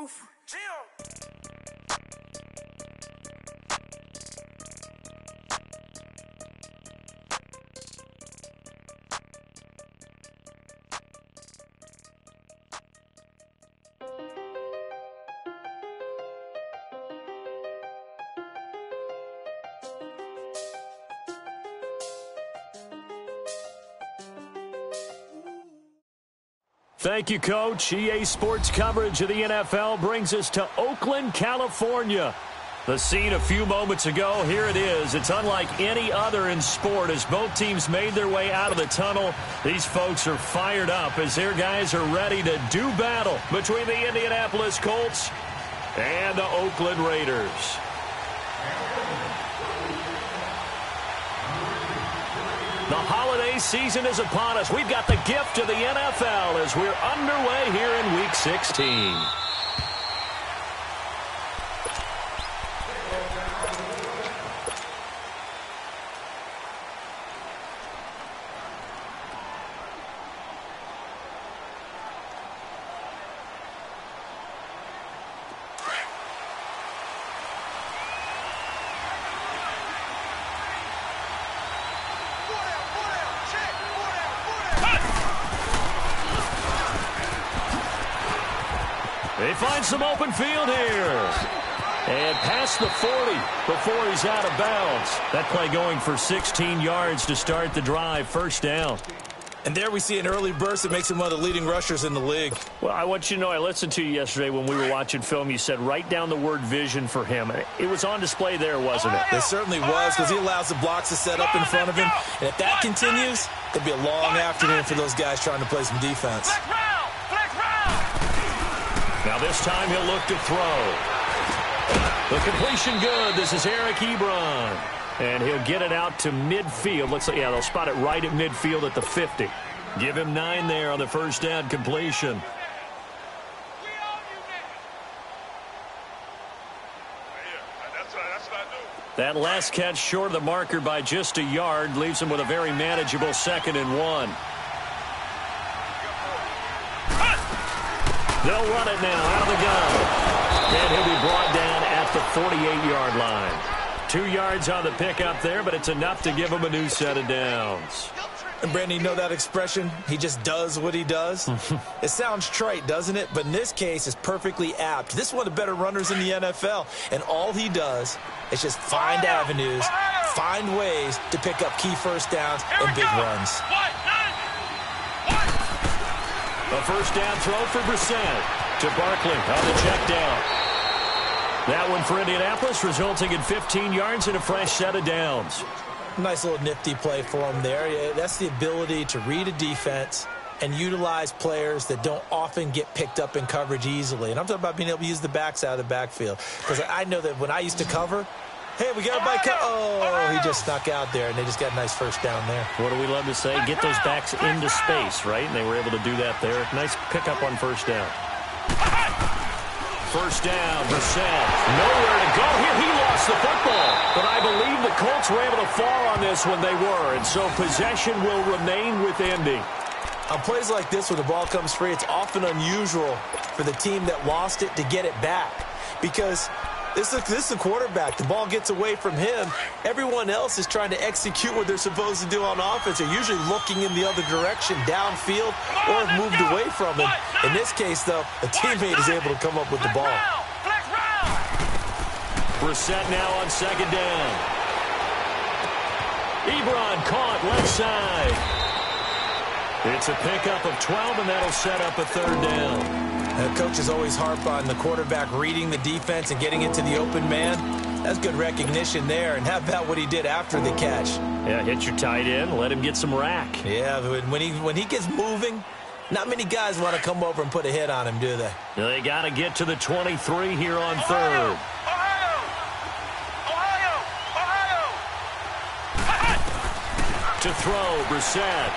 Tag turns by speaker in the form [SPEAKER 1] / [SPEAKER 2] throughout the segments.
[SPEAKER 1] roof. Jim.
[SPEAKER 2] Thank you, Coach. EA Sports coverage of the NFL brings us to Oakland, California. The scene a few moments ago, here it is. It's unlike any other in sport as both teams made their way out of the tunnel. These folks are fired up as their guys are ready to do battle between the Indianapolis Colts and the Oakland Raiders. The holiday season is upon us. We've got the gift of the NFL as we're underway here in Week 16. They find some open field here. And past the 40 before he's out of bounds. That play going for 16 yards to start the drive. First down.
[SPEAKER 3] And there we see an early burst that makes him one of the leading rushers in the league.
[SPEAKER 2] Well, I want you to know, I listened to you yesterday when we were watching film. You said write down the word vision for him. It was on display there, wasn't it?
[SPEAKER 3] It certainly was, because he allows the blocks to set up in front of him. And if that continues, it'll be a long afternoon for those guys trying to play some defense.
[SPEAKER 2] Now this time he'll look to throw. The completion good. This is Eric Ebron. And he'll get it out to midfield. Looks like, yeah, they'll spot it right at midfield at the 50. Give him 9 there on the first down completion. That last catch short of the marker by just a yard leaves him with a very manageable 2nd and 1. They'll run it now out of the gun. And he'll be brought down at the 48-yard line. 2 yards on the pickup there, but it's enough to give him a new set of downs.
[SPEAKER 3] And, Brandon, you know that expression? He just does what he does? It sounds trite, doesn't it? But in this case, it's perfectly apt. This is one of the better runners in the NFL. And all he does is just find avenues, find ways to pick up key first downs and big runs.
[SPEAKER 2] A first down throw for Brissett to Barkley on the check down. That one for Indianapolis, resulting in 15 yards and a fresh set of downs.
[SPEAKER 3] Nice little nifty play for him there. That's the ability to read a defense and utilize players that don't often get picked up in coverage easily. And I'm talking about being able to use the backs out of the backfield. Because I know that when I used to cover, hey, we got a bike. Oh, he just snuck out there, and they just got a nice first down there.
[SPEAKER 2] What do we love to say? Get those backs into space, right? And they were able to do that there. Nice pickup on first down. First down, Brissett. Nowhere to go here. He lost the football. But I believe the Colts were able to fall on this when they were. And so possession will remain with Indy.
[SPEAKER 3] On plays like this where the ball comes free, it's often unusual for the team that lost it to get it back. Because this is the quarterback. The ball gets away from him. Everyone else is trying to execute what they're supposed to do on offense. They're usually looking in the other direction, downfield, or have moved away from him. In this case, though, a teammate is able to come up with the ball.
[SPEAKER 2] Brissett now on second down. Ebron caught left side. It's a pickup of 12, and that'll set up a third down.
[SPEAKER 3] Coaches always harp on the quarterback reading the defense and getting it to the open man. That's good recognition there. And how about what he did after the catch?
[SPEAKER 2] Yeah, hit your tight end, let him get some rack.
[SPEAKER 3] Yeah, when he gets moving, not many guys want to come over and put a hit on him, do they?
[SPEAKER 2] They got to get to the 23 here on third. To throw, Brissett.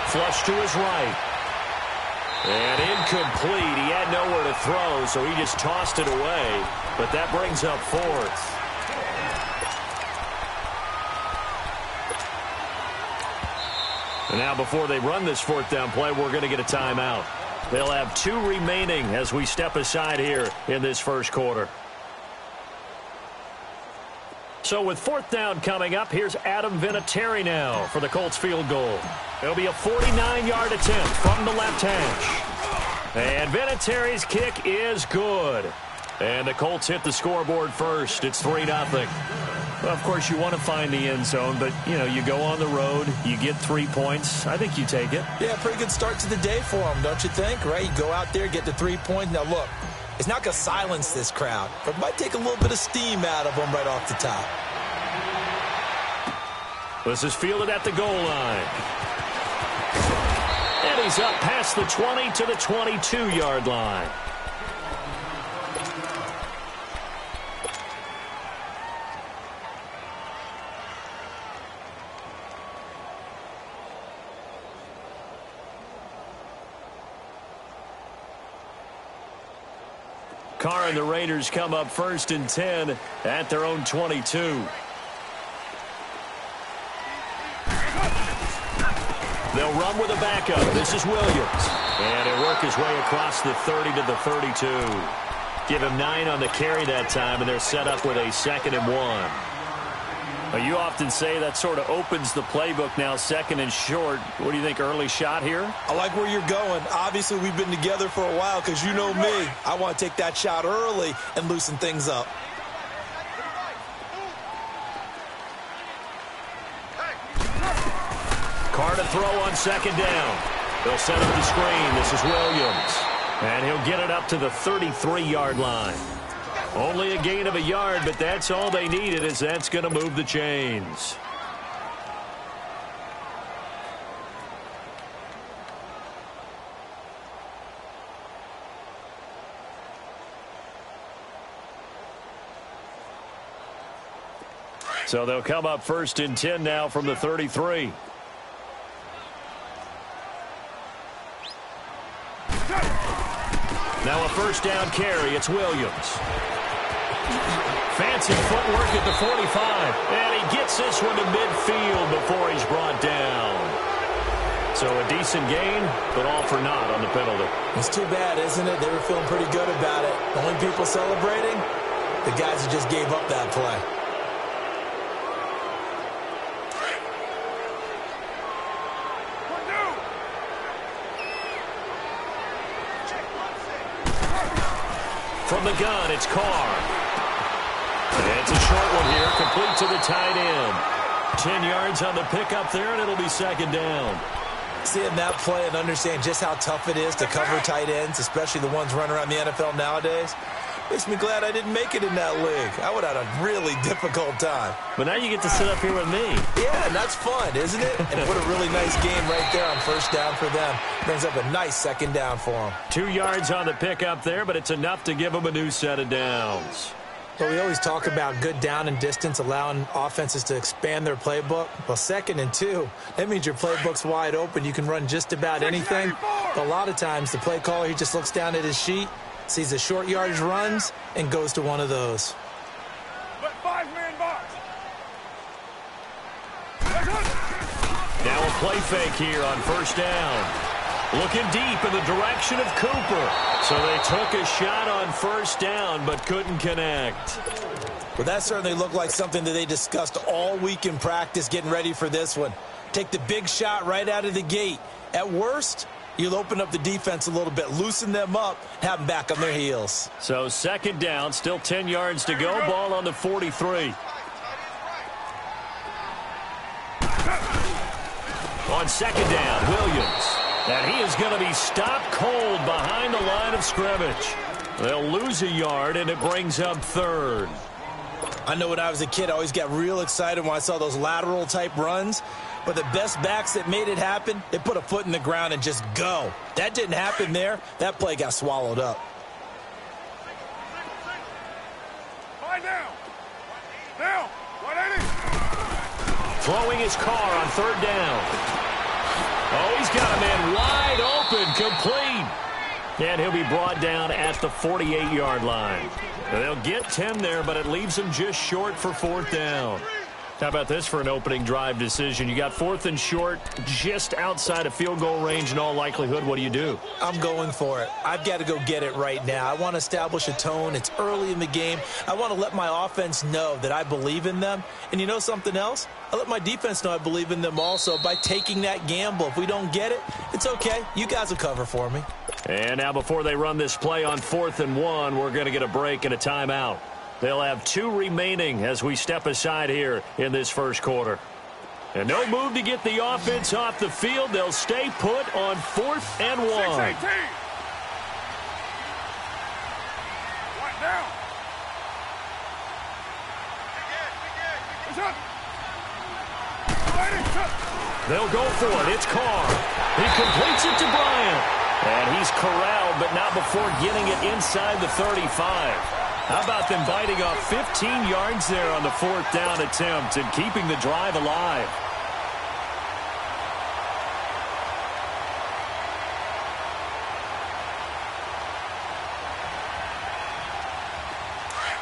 [SPEAKER 2] Flush to his right. And incomplete. He had nowhere to throw, so he just tossed it away. But that brings up fourth. And now before they run this fourth down play, we're going to get a timeout. They'll have 2 remaining as we step aside here in this first quarter. So with 4th down coming up, here's Adam Vinatieri now for the Colts field goal. It'll be a 49-yard attempt from the left hash. And Vinatieri's kick is good. And the Colts hit the scoreboard first. It's 3-0. Well, of course, you want to find the end zone, but, you go on the road, you get 3 points. I think you take it. Yeah, pretty good start to the day for them, don't you think? Right? You go out there, get the 3 points. Now, look, it's not going to silence this crowd, but it might take a little bit of steam out of them right off the top. This is fielded at the goal line. And he's up past the 20 to the 22-yard line. Carr and the Raiders come up 1st and 10 at their own 22. They'll run with a backup. This is Williams. And he'll work his way across the 30 to the 32. Give him 9 on the carry that time, and they're set up with a 2nd and 1. Well, you often say that sort of opens the playbook now, 2nd and short. What do you think, early shot here? I like where you're going. Obviously, we've been together for a while because you know me. I want to take that shot early and loosen things up. Carr to throw on 2nd down. They'll set up the screen. This is Williams. And he'll get it up to the 33-yard line. Only a gain of a yard, but that's all they needed, as that's going to move the chains. So they'll come up 1st and 10 now from the 33. Now a 1st down carry. It's Williams. Fancy footwork at the 45. And he gets this one to midfield before he's brought down. So a decent gain, but all for naught on the penalty. It's too bad, isn't it? They were feeling pretty good about it. The only people celebrating, the guys who just gave up that play. From the gun, it's Carr. It's a short one here, complete to the tight end. 10 yards on the pickup there, and it'll be 2nd down. Seeing that play and understand just how tough it is to cover tight ends, especially the ones running around the NFL nowadays, makes me glad I didn't make it in that league. I would have had a really difficult time. But now you get to sit up here with me. Yeah, and that's fun, isn't it? And what a really nice game right there on 1st down for them. Brings up a nice 2nd down for them. 2 yards on the pickup there, but it's enough to give them a new set of downs. Well, we always talk about good down and distance, allowing offenses to expand their playbook. Well, 2nd and 2, that means your playbook's wide open. You can run just about anything. But a lot of times, the play caller, he just looks down at his sheet, sees the short yardage runs, and goes to one of those.
[SPEAKER 1] Five-man box.
[SPEAKER 2] Now a play fake here on 1st down. Looking deep in the direction of Cooper. So they took a shot on 1st down, but couldn't connect. Well, that certainly looked like something that they discussed all week in practice getting ready for this one. Take the big shot right out of the gate. At worst, you'll open up the defense a little bit, loosen them up, have them back on their heels. So 2nd down, still 10 yards to go. Ball on the 43. On 2nd down, Williams. And he is going to be stopped cold behind the line of scrimmage. They'll lose a yard, and it brings up 3rd. I know when I was a kid, I always got real excited when I saw those lateral-type runs. But the best backs that made it happen, they put a foot in the ground and just go. That didn't happen there. That play got swallowed up.
[SPEAKER 1] Now, 180.
[SPEAKER 2] Throwing his Carr on 3rd down. Oh, he's got a man wide open, complete. And he'll be brought down at the 48-yard line. They'll get 10 there, but it leaves him just short for 4th down. How about this for an opening drive decision? You got 4th and short, just outside of field goal range in all likelihood. What do you do?
[SPEAKER 3] I'm going for it. I've got to go get it right now. I want to establish a tone. It's early in the game. I want to let my offense know that I believe in them. And you know something else? I let my defense know I believe in them also by taking that gamble. If we don't get it, it's okay. You guys will cover for me.
[SPEAKER 2] And now before they run this play on 4th and 1, we're going to get a break and a timeout. They'll have 2 remaining as we step aside here in this first quarter. And no move to get the offense off the field. They'll stay put on 4th and 1.
[SPEAKER 1] 6-18. Right down. It's up.
[SPEAKER 2] They'll go for it. It's Carr. He completes it to Bryant. And he's corralled, but not before getting it inside the 35. How about them biting off 15 yards there on the 4th down attempt and keeping the drive alive?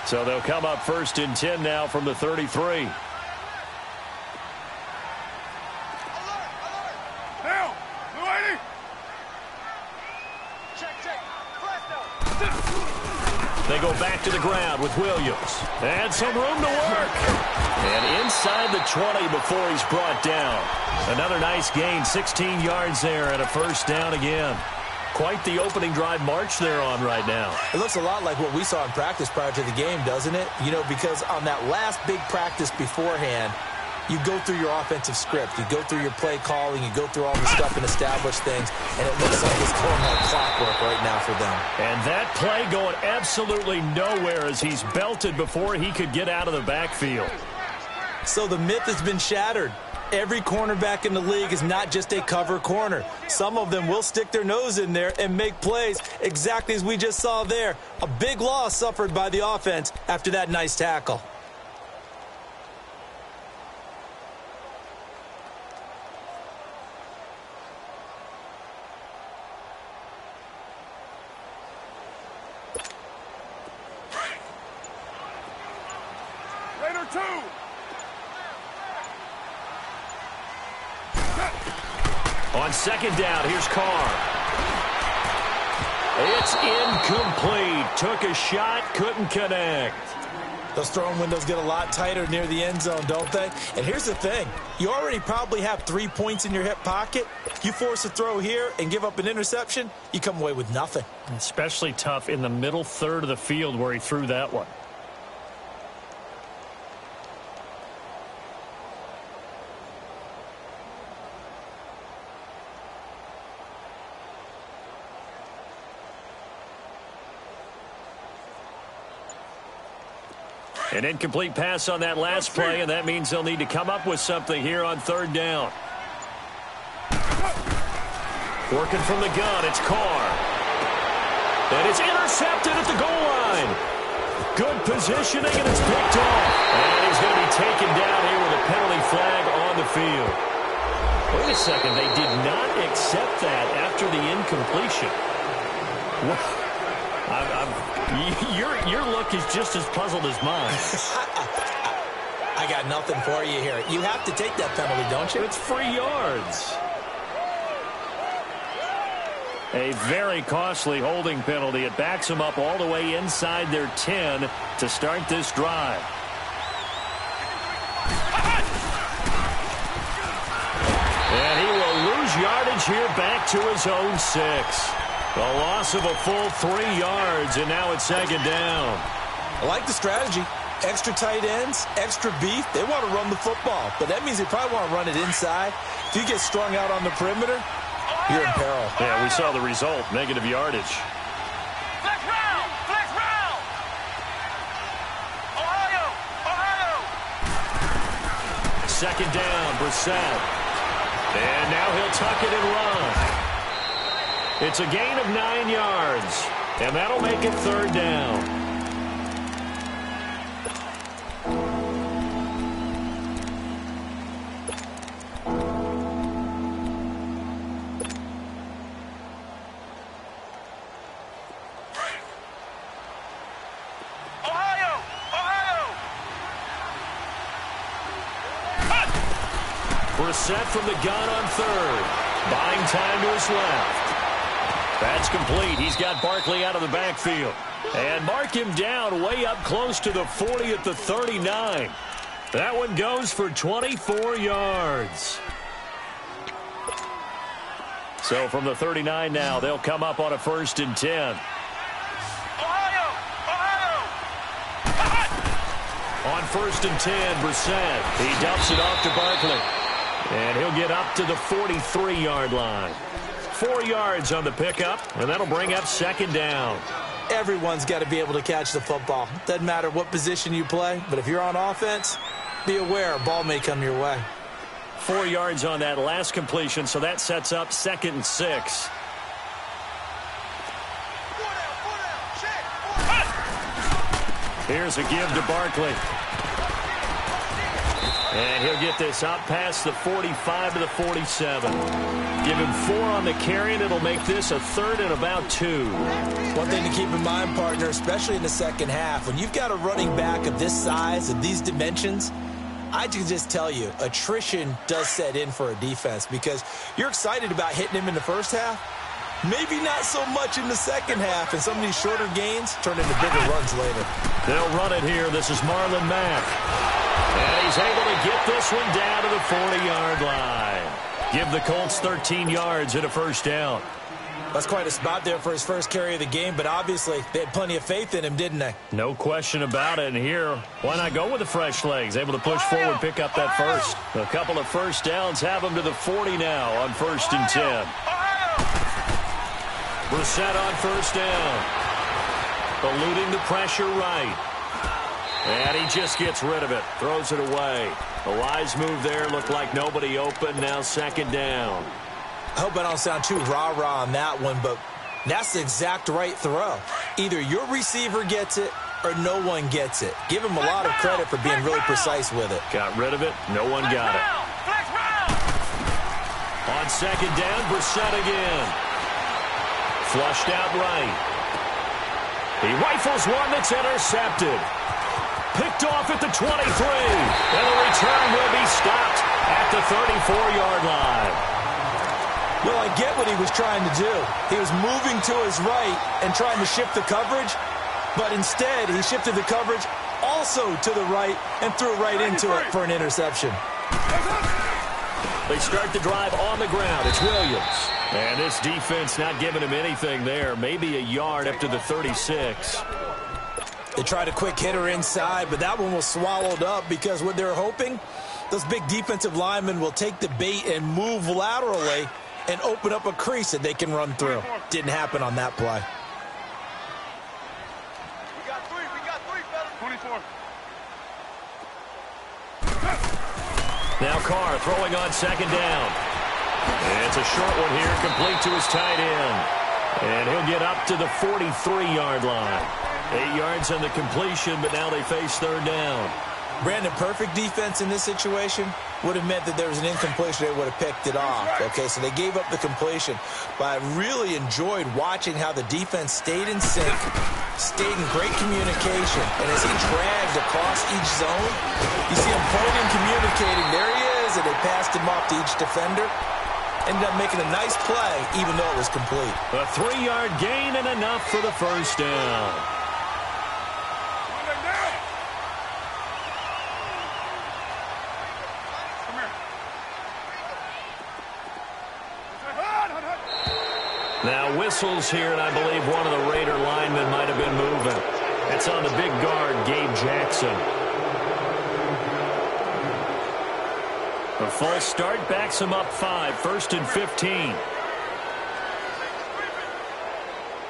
[SPEAKER 2] So they'll come up 1st and 10 now from the 33.
[SPEAKER 1] Down. 280.
[SPEAKER 2] They go back to the ground with Williams. And some room to work. And inside the 20 before he's brought down. Another nice gain, 16 yards there and a 1st down again. Quite the opening drive march they're on right now.
[SPEAKER 3] It looks a lot like what we saw in practice prior to the game, doesn't it? You know, because on that last big practice beforehand, you go through your offensive script. You go through your play calling. You go through all the stuff and establish things. And it looks like it's going like clockwork right now for them.
[SPEAKER 2] And that play going absolutely nowhere as he's belted before he could get out of the backfield.
[SPEAKER 3] So the myth has been shattered. Every cornerback in the league is not just a cover corner. Some of them will stick their nose in there and make plays exactly as we just saw there. A big loss suffered by the offense after that nice tackle.
[SPEAKER 1] Raider 2.
[SPEAKER 2] On 2nd down, here's Carr. It's incomplete. Took a shot, couldn't connect.
[SPEAKER 3] Those throwing windows get a lot tighter near the end zone, don't they? And here's the thing. You already probably have 3 points in your hip pocket. You force a throw here and give up an interception, you come away with nothing.
[SPEAKER 2] Especially tough in the middle third of the field where he threw that one. An incomplete pass on that last play, and that means they'll need to come up with something here on 3rd down. Working from the gun, it's Carr. And it's intercepted at the goal line. Good positioning, and it's picked off. And he's going to be taken down here with a penalty flag on the field. Wait a second, they did not accept that after the incompletion. Your look is just as puzzled as mine.
[SPEAKER 3] I got nothing for you here. You have to take that penalty, don't you?
[SPEAKER 2] It's free yards. A very costly holding penalty. It backs them up all the way inside their 10 to start this drive. And he will lose yardage here back to his own 6. A loss of a full 3 yards, and now it's 2nd down.
[SPEAKER 3] I like the strategy. Extra tight ends, extra beef. They want to run the football, but that means they probably want to run it inside. If you get strung out on the perimeter, you're in peril.
[SPEAKER 2] Yeah, we saw the result, negative yardage.
[SPEAKER 1] Flex round! Flex round! Ohio! Ohio!
[SPEAKER 2] 2nd down, Brissett. And now he'll tuck it and run. It's a gain of 9 yards, and that'll make it 3rd down.
[SPEAKER 1] Ohio! Ohio!
[SPEAKER 2] Brissett from the gun on third. Buying time to his left. That's complete. He's got Barkley out of the backfield. And mark him down way up close to the 40 at the 39. That one goes for 24 yards. So from the 39 now, they'll come up on a 1st and 10. On 1st and 10, Brissett. He dumps it off to Barkley. And he'll get up to the 43-yard line. 4 yards on the pickup, and that'll bring up 2nd down.
[SPEAKER 3] Everyone's got to be able to catch the football. Doesn't matter what position you play, but if you're on offense, be aware a ball may come your way.
[SPEAKER 2] 4 yards on that last completion, so that sets up 2nd and 6. Here's a give to Barkley. And he'll get this up past the 45 to the 47. Give him 4 on the carry, and it'll make this a 3rd and about 2.
[SPEAKER 3] One thing to keep in mind, partner, especially in the second half, when you've got a running back of this size, of these dimensions, I can just tell you, attrition does set in for a defense because you're excited about hitting him in the first half. Maybe not so much in the second half, and some of these shorter gains turn into bigger runs later.
[SPEAKER 2] They'll run it here. This is Marlon Mack. And he's able to get this one down to the 40-yard line. Give the Colts 13 yards and a 1st down.
[SPEAKER 3] That's quite a spot there for his first carry of the game, but obviously they had plenty of faith in him, didn't they?
[SPEAKER 2] No question about it. And here, why not go with the fresh legs? Able to push forward, pick up that first. A couple of 1st downs have him to the 40 now on 1st and 10. Brissett on 1st down. Eluding the pressure right. And he just gets rid of it. Throws it away. A wise move there. Looked like nobody open. Now 2nd down.
[SPEAKER 3] I hope I don't sound too rah-rah on that one, but that's the exact right throw. Either your receiver gets it or no one gets it. Give him a lot of credit for being really precise with it.
[SPEAKER 2] Got rid of it. No one got it. On 2nd down, Brissett again. Flushed out right. He rifles one that's intercepted. Picked off at the 23. And the return will be stopped at the 34-yard line.
[SPEAKER 3] Well, I get what he was trying to do. He was moving to his right and trying to shift the coverage, but instead he shifted the coverage also to the right and threw right into it for an interception.
[SPEAKER 2] They start the drive on the ground. It's Williams. And this defense not giving him anything there. Maybe a yard up to the 36.
[SPEAKER 3] They tried a quick hitter inside, but that one was swallowed up because what they're hoping, those big defensive linemen will take the bait and move laterally and open up a crease that they can run through. Didn't happen on that play.
[SPEAKER 1] We got 3, better. 24.
[SPEAKER 2] Now Carr throwing on 2nd down. And it's a short one here, complete to his tight end. And he'll get up to the 43-yard line. 8 yards on the completion, but now they face 3rd down.
[SPEAKER 3] Brandon, perfect defense in this situation would have meant that there was an incompletion. They would have picked it off. Okay, so they gave up the completion. But I really enjoyed watching how the defense stayed in sync, stayed in great communication. And as he dragged across each zone, you see him pointing, communicating. There he is, and they passed him off to each defender. Ended up making a nice play, even though it was complete.
[SPEAKER 2] A 3-yard gain and enough for the 1st down. Now whistles here, and I believe one of the Raider linemen might have been moving. That's on the big guard, Gabe Jackson. A false start backs him up 5, 1st and 15.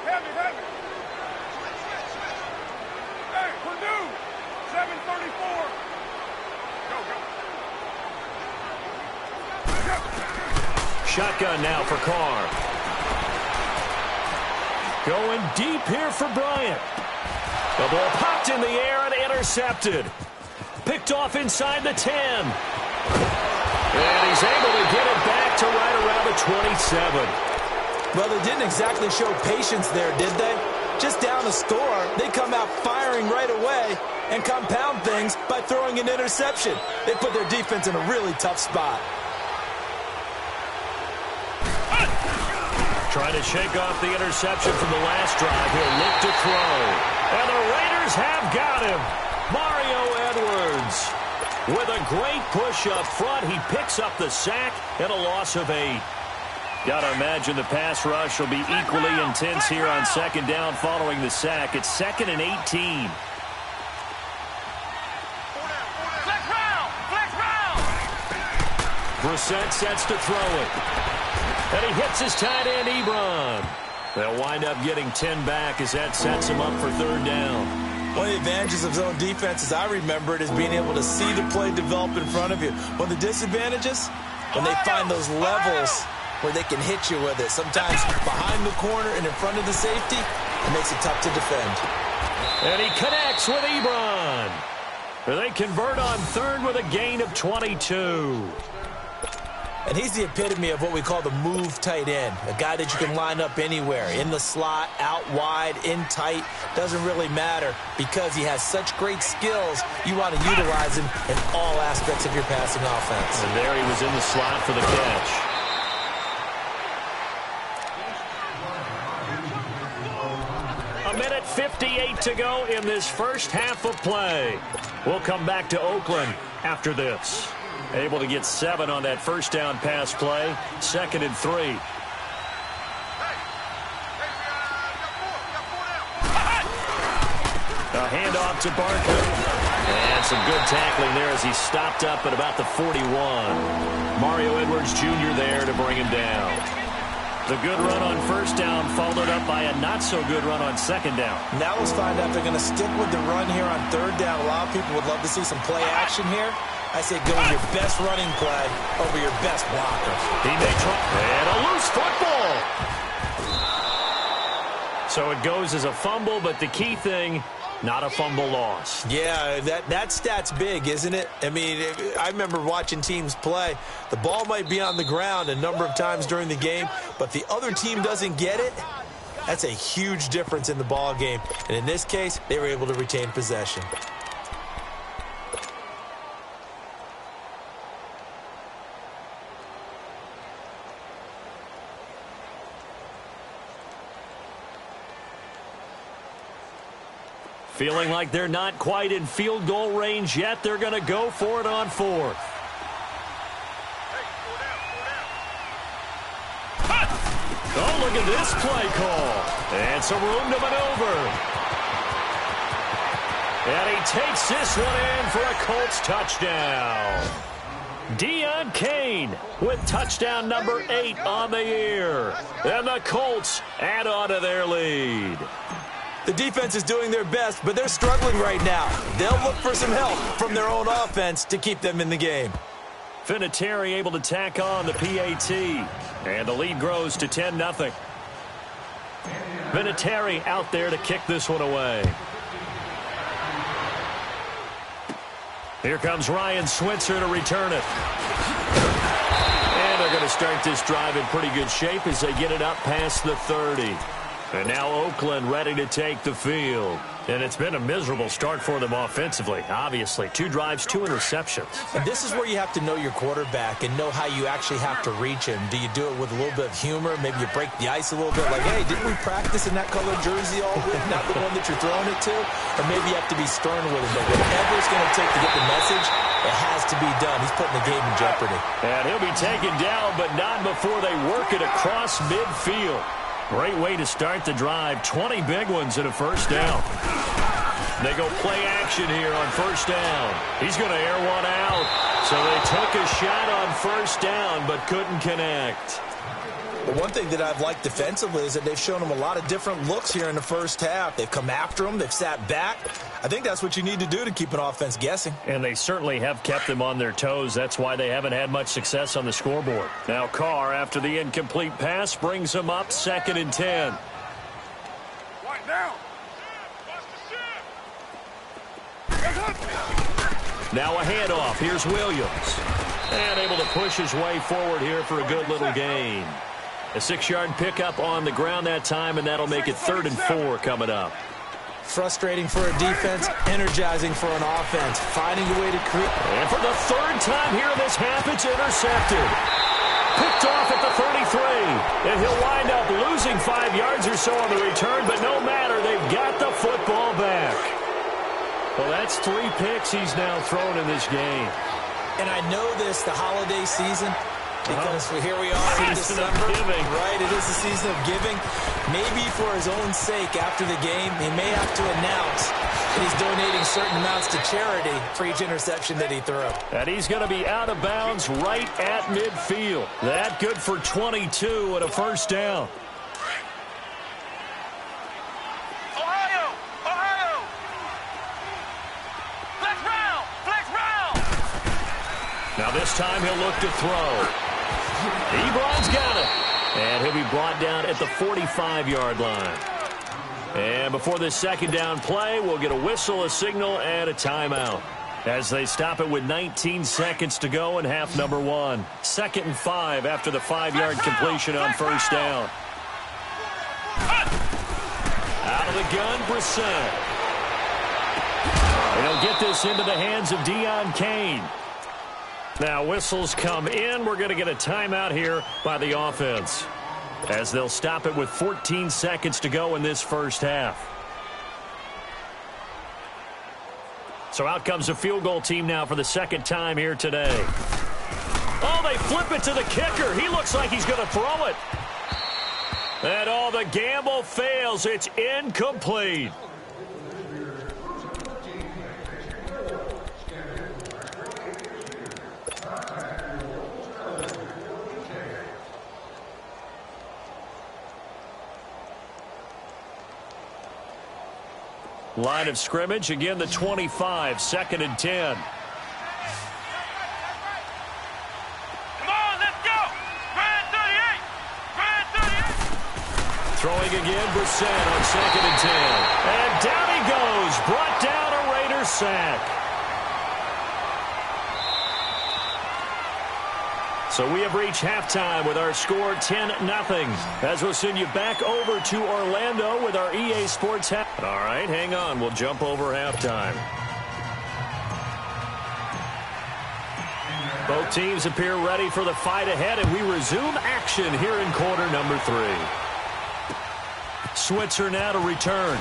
[SPEAKER 1] Heavy. 734. Go.
[SPEAKER 2] Shotgun now for Carr. Going deep here for Bryant. The ball popped in the air and intercepted. Picked off inside the 10. And he's able to get it back to right around the 27.
[SPEAKER 3] Well, they didn't exactly show patience there, did they? Just down a score, they come out firing right away and compound things by throwing an interception. They put their defense in a really tough spot.
[SPEAKER 2] Trying to shake off the interception from the last drive. He'll look to throw. And the Raiders have got him. Mario Edwards with a great push up front. He picks up the sack and a loss of 8. Got to imagine the pass rush will be equally intense here on second down following the sack. It's 2nd and 18. Brissett sets to throw it. And he hits his tight end, Ebron. They'll wind up getting 10 back as that sets him up for 3rd down.
[SPEAKER 3] One of the advantages of zone defense, as I remember it, is being able to see the play develop in front of you. One of the disadvantages, when they find those levels where they can hit you with it. Sometimes behind the corner and in front of the safety, it makes it tough to defend.
[SPEAKER 2] And he connects with Ebron. They convert on 3rd with a gain of 22.
[SPEAKER 3] And he's the epitome of what we call the move tight end, a guy that you can line up anywhere, in the slot, out wide, in tight, doesn't really matter because he has such great skills. You want to utilize him in all aspects of your passing offense.
[SPEAKER 2] And there he was in the slot for the catch. A minute 58 to go in this first half of play. We'll come back to Oakland after this. Able to get 7 on that first down pass play. 2nd and 3. A handoff to Barker. And some good tackling there as he stopped up at about the 41. Mario Edwards Jr. there to bring him down. The good run on first down followed up by a not-so-good run on second down.
[SPEAKER 3] Now let's find out if they're going to stick with the run here on 3rd down. A lot of people would love to see some play action here. I say go with your best running play over your best blocker.
[SPEAKER 2] He may try. And a loose football. So it goes as a fumble, but the key thing, not a fumble loss.
[SPEAKER 3] Yeah, that stat's big, isn't it? I mean, I remember watching teams play. The ball might be on the ground a number of times during the game, but the other team doesn't get it. That's a huge difference in the ball game. And in this case, they were able to retain possession.
[SPEAKER 2] Feeling like they're not quite in field goal range yet. They're going to go for it on 4th. Oh, look at this play call. And some room to maneuver. And he takes this one in for a Colts touchdown. Deion Kane with touchdown number 8 on the year. And the Colts add on to their lead.
[SPEAKER 3] The defense is doing their best, but they're struggling right now. They'll look for some help from their own offense to keep them in the game.
[SPEAKER 2] Vinatieri able to tack on the PAT. And the lead grows to 10-0. Vinatieri out there to kick this one away. Here comes Ryan Switzer to return it. And they're going to start this drive in pretty good shape as they get it up past the 30. And now Oakland ready to take the field. And it's been a miserable start for them offensively, obviously. 2 drives, 2 interceptions.
[SPEAKER 3] And this is where you have to know your quarterback and know how you actually have to reach him. Do you do it with a little bit of humor? Maybe you break the ice a little bit like, hey, didn't we practice in that colored jersey all week? Not the one that you're throwing it to? Or maybe you have to be stern with him. But whatever it's going to take to get the message, it has to be done. He's putting the game in jeopardy.
[SPEAKER 2] And he'll be taken down, but not before they work it across midfield. Great way to start the drive. 20 big ones in a first down. They go play action here on first down. He's going to air one out. So they took a shot on first down but couldn't connect.
[SPEAKER 3] But one thing that I've liked defensively is that they've shown him a lot of different looks here in the first half. They've come after him. They've sat back. I think that's what you need to do to keep an offense guessing.
[SPEAKER 2] And they certainly have kept them on their toes. That's why they haven't had much success on the scoreboard. Now Carr, after the incomplete pass, brings them up 2nd and 10.
[SPEAKER 1] Right now.
[SPEAKER 2] Now a handoff. Here's Williams. And able to push his way forward here for a good little gain. A 6-yard pickup on the ground that time, and that'll make it 3rd and 4 coming up.
[SPEAKER 3] Frustrating for a defense, energizing for an offense. Finding a way to create.
[SPEAKER 2] And for the 3rd time here in this half, it's intercepted. picked off at the 33. And he'll wind up losing 5 yards or so on the return, but no matter, they've got the football back. Well, that's 3 picks he's now thrown in this game.
[SPEAKER 3] And I know this, the holiday season, because here we are in
[SPEAKER 2] Season of
[SPEAKER 3] December.
[SPEAKER 2] giving.
[SPEAKER 3] Right, it is the season of giving. Maybe for his own sake, after the game, he may have to announce that he's donating certain amounts to charity for each interception that he threw.
[SPEAKER 2] And he's going to be out of bounds right at midfield. That good for 22 and a first down. Now this time he'll look to throw. Ebron's got it. And he'll be brought down at the 45-yard line. And before this second down play, we'll get a whistle, a signal, and a timeout. As they stop it with 19 seconds to go in half number 1. 2nd and 5 after the 5-yard completion on first down. Out of the gun, Brissett. And he'll get this into the hands of Deon Cain. Now whistles come in. We're going to get a timeout here by the offense, as they'll stop it with 14 seconds to go in this first half. So out comes the field goal team now for the second time here today. Oh, they flip it to the kicker. He looks like he's going to throw it. And all the gamble fails. It's incomplete. Line of scrimmage, again the 25, 2nd and 10.
[SPEAKER 1] Come on, let's go! Brad 38! Brad 38!
[SPEAKER 2] Throwing again, Brissett on 2nd and 10. And down he goes, brought down a Raiders sack. So we have reached halftime with our score 10-0. As we'll send you back over to Orlando with our EA Sports half. All right, hang on. We'll jump over halftime. Both teams appear ready for the fight ahead, and we resume action here in quarter number 3. Switzer now to return.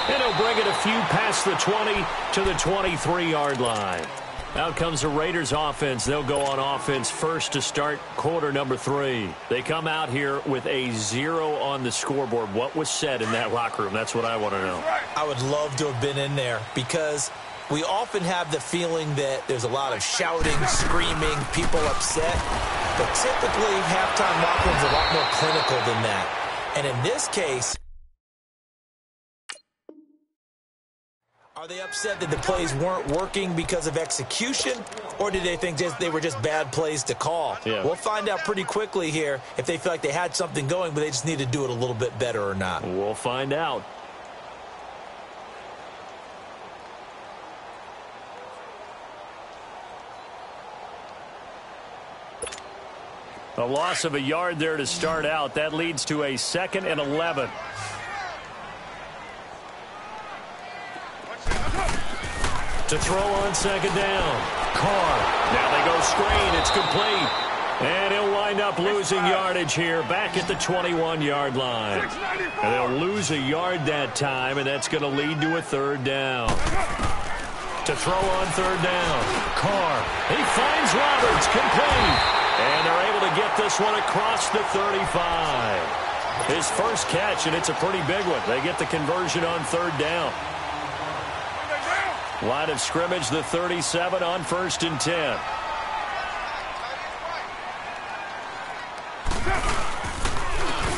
[SPEAKER 2] And he'll bring it a few past the 20 to the 23-yard line. Out comes the Raiders offense. They'll go on offense first to start quarter number 3. They come out here with a 0 on the scoreboard. What was said in that locker room? That's what I want to know.
[SPEAKER 3] I would love to have been in there, because we often have the feeling that there's a lot of shouting, screaming, people upset. But typically, halftime locker rooms are a lot more clinical than that. And in this case, are they upset that the plays weren't working because of execution, or did they think they were just bad plays to call?
[SPEAKER 2] Yeah.
[SPEAKER 3] We'll find out pretty quickly here if they feel like they had something going, but they just need to do it a little bit better or not.
[SPEAKER 2] We'll find out. A loss of a yard there to start out. That leads to a 2nd and 11. To throw on 2nd down. Carr. Now they go screen. It's complete. And he'll wind up losing yardage here back at the 21-yard line. And they'll lose a yard that time, and that's going to lead to a 3rd down. To throw on 3rd down. Carr. He finds Roberts. Complete. And they're able to get this one across the 35. His first catch, and it's a pretty big one. They get the conversion on 3rd down. Line of scrimmage, the 37 on 1st and 10.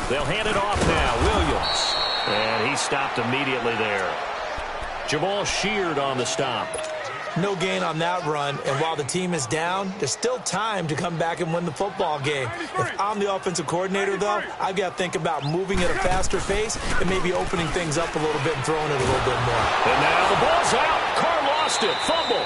[SPEAKER 2] They'll hand it off now. Williams. And he stopped immediately there. Jamal Sheard on the stop.
[SPEAKER 3] No gain on that run, and while the team is down, there's still time to come back and win the football game. If I'm the offensive coordinator, though, I've got to think about moving at a faster pace and maybe opening things up a little bit and throwing it a little bit more.
[SPEAKER 2] And now the ball's out. Carr lost it. Fumble.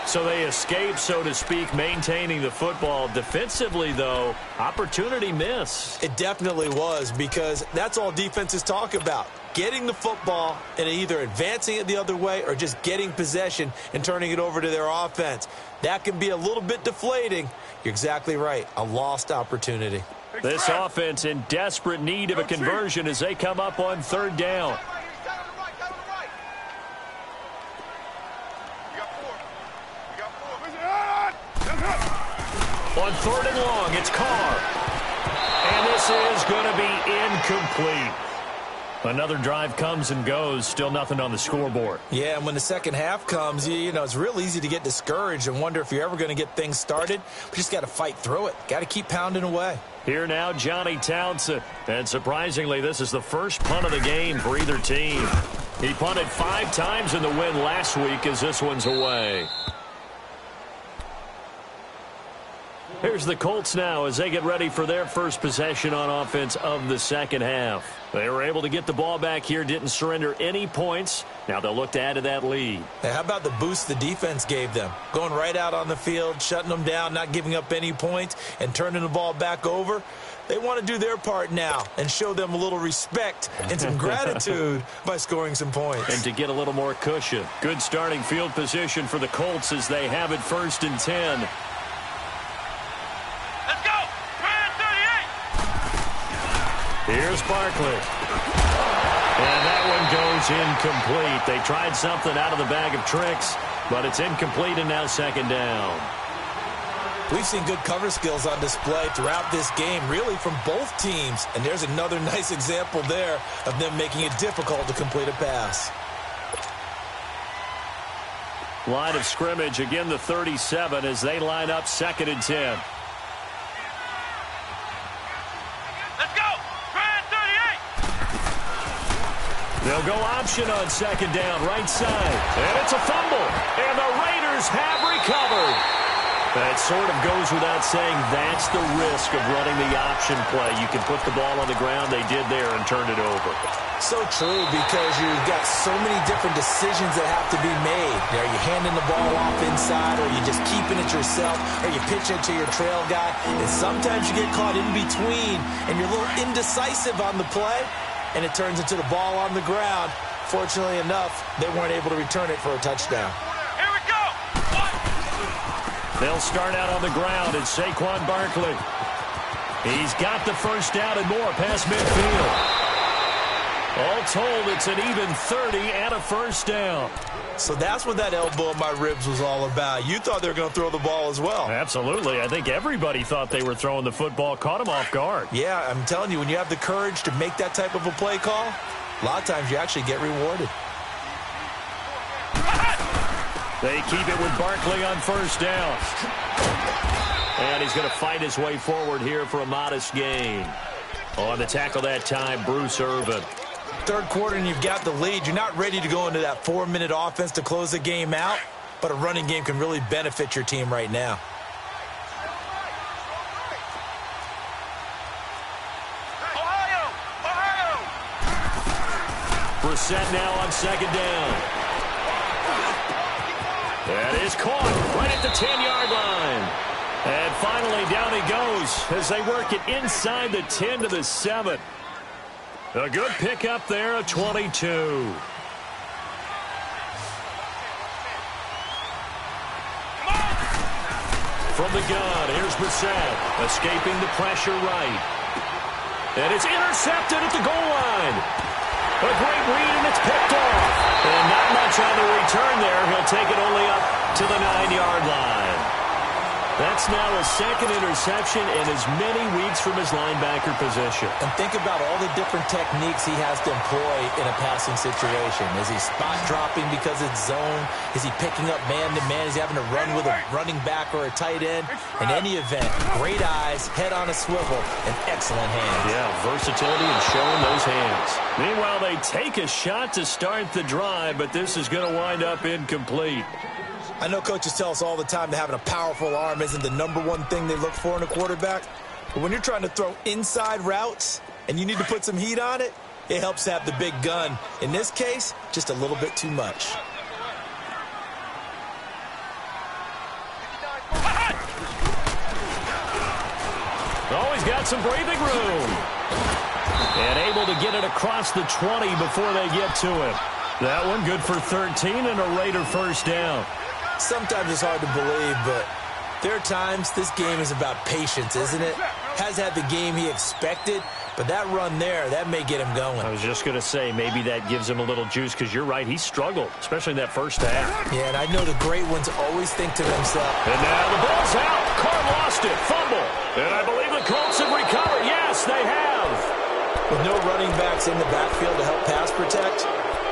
[SPEAKER 2] So they escape, so to speak, maintaining the football. Defensively, though, opportunity miss.
[SPEAKER 3] It definitely was, because that's all defenses talk about. getting the football and either advancing it the other way or just getting possession and turning it over to their offense. That can be a little bit deflating. You're exactly right. A lost opportunity.
[SPEAKER 2] This offense in desperate need of a conversion as they come up on third down. On third and long, it's Carr. And this is going to be incomplete. Another drive comes and goes, still nothing on the scoreboard.
[SPEAKER 3] Yeah, and when the second half comes, you know, it's real easy to get discouraged and wonder if you're ever going to get things started. We just got to fight through it. Got to keep pounding away.
[SPEAKER 2] Here now, Johnny Townsend. And surprisingly, this is the first punt of the game for either team. He punted 5 times in the win last week as this one's away. Here's the Colts now as they get ready for their first possession on offense of the second half. They were able to get the ball back here, didn't surrender any points. Now they'll look to add to that lead.
[SPEAKER 3] Hey, how about the boost the defense gave them? Going right out on the field, shutting them down, not giving up any points, and turning the ball back over. They want to do their part now and show them a little respect and some gratitude by scoring some points.
[SPEAKER 2] And to get a little more cushion. Good starting field position for the Colts as they have it 1st and 10. Here's Barkley. And that one goes incomplete. They tried something out of the bag of tricks, but it's incomplete and now second down.
[SPEAKER 3] We've seen good cover skills on display throughout this game, really from both teams. And there's another nice example there of them making it difficult to complete a pass.
[SPEAKER 2] Line of scrimmage, again the 37 as they line up 2nd and 10. They'll go option on 2nd down, right side. And it's a fumble. And the Raiders have recovered. That sort of goes without saying that's the risk of running the option play. You can put the ball on the ground. They did there and turned it over.
[SPEAKER 3] So true, because you've got so many different decisions that have to be made. Are you handing the ball off inside, or are you just keeping it yourself, or you pitch it to your trail guy? And sometimes you get caught in between, and you're a little indecisive on the play. And it turns into the ball on the ground. Fortunately enough, they weren't able to return it for a touchdown.
[SPEAKER 1] Here we go.
[SPEAKER 2] They'll start out on the ground. It's Saquon Barkley. He's got the first down and more past midfield. All told, it's an even 30 and a first down.
[SPEAKER 3] So that's what that elbow in my ribs was all about. You thought they were going to throw the ball as well.
[SPEAKER 2] Absolutely. I think everybody thought they were throwing the football, caught him off guard.
[SPEAKER 3] Yeah, I'm telling you, when you have the courage to make that type of a play call, a lot of times you actually get rewarded.
[SPEAKER 2] They keep it with Barkley on first down. And he's going to fight his way forward here for a modest gain. On the tackle that time, Bruce Irvin.
[SPEAKER 3] Third quarter and you've got the lead. You're not ready to go into that 4-minute offense to close the game out, but a running game can really benefit your team right now.
[SPEAKER 1] Ohio!
[SPEAKER 2] Brissett now on 2nd down. That is caught right at the 10-yard line. And finally down he goes as they work it inside the 10 to the 7. A good pickup there, a 22. From the gun, here's Brissett, escaping the pressure right. And it's intercepted at the goal line. A great read, and it's picked off. And not much on the return there. He'll take it only up to the 9-yard line. That's now a 2nd interception in as many weeks from his linebacker position.
[SPEAKER 3] And think about all the different techniques he has to employ in a passing situation. Is he spot dropping because it's zone? Is he picking up man-to-man? Is he having to run with a running back or a tight end? In any event, great eyes, head on a swivel, and excellent hands.
[SPEAKER 2] Yeah, versatility and showing those hands. Meanwhile, they take a shot to start the drive, but this is going to wind up incomplete.
[SPEAKER 3] I know coaches tell us all the time that having a powerful arm isn't the #1 thing they look for in a quarterback. But when you're trying to throw inside routes and you need to put some heat on it, it helps to have the big gun. In this case, just a little bit too much.
[SPEAKER 2] Always got some breathing room. And able to get it across the 20 before they get to him. That one good for 13 and a Raider first down.
[SPEAKER 3] Sometimes it's hard to believe, but there are times this game is about patience, isn't it? Has had the game he expected, but that run there, that may get him going.
[SPEAKER 2] I was just going to say, maybe that gives him a little juice, because you're right, he struggled, especially in that first half.
[SPEAKER 3] Yeah, and I know the great ones always think to themselves.
[SPEAKER 2] And now the ball's out. Carr lost it. Fumble. And I believe the Colts have recovered. Yes, they have.
[SPEAKER 3] With no running backs in the backfield to help pass protect,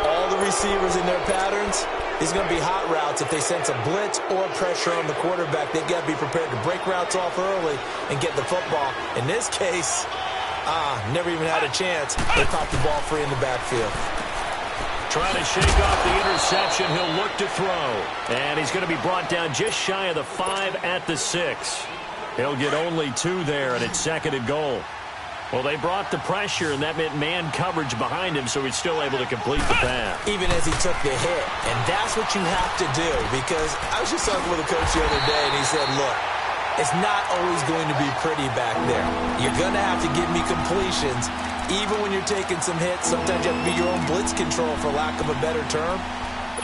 [SPEAKER 3] all the receivers in their patterns, these are going to be hot routes. If they sense a blitz or pressure on the quarterback, they've got to be prepared to break routes off early and get the football. In this case, never even had a chance. They popped the ball free in the backfield.
[SPEAKER 2] Trying to shake off the interception. He'll look to throw. And he's going to be brought down just shy of the 5 at the 6. He'll get only 2 there, and it's second and goal. Well, they brought the pressure, and that meant man coverage behind him, so he's still able to complete the pass.
[SPEAKER 3] Even as he took the hit. And that's what you have to do, because I was just talking with a coach the other day, and he said, look, it's not always going to be pretty back there. You're going to have to give me completions. Even when you're taking some hits, sometimes you have to be your own blitz control, for lack of a better term.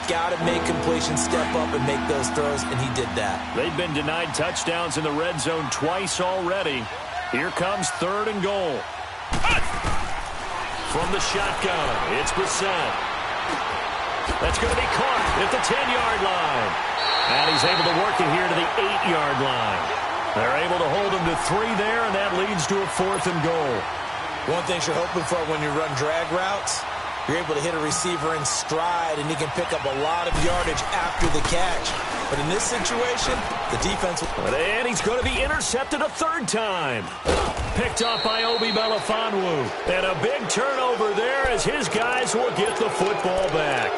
[SPEAKER 3] Got to make completions, step up, and make those throws, and he did that.
[SPEAKER 2] They've been denied touchdowns in the red zone twice already. Here comes third and goal. From the shotgun, it's Brissett. That's going to be caught at the 10-yard line. And he's able to work it here to the 8-yard line. They're able to hold him to 3 there, and that leads to a 4th and goal.
[SPEAKER 3] One thing you're hoping for when you run drag routes, you're able to hit a receiver in stride, and he can pick up a lot of yardage after the catch. But in this situation, the defense...
[SPEAKER 2] And he's going to be intercepted a 3rd time. Picked off by Obi Melifonwu. And a big turnover there as his guys will get the football back.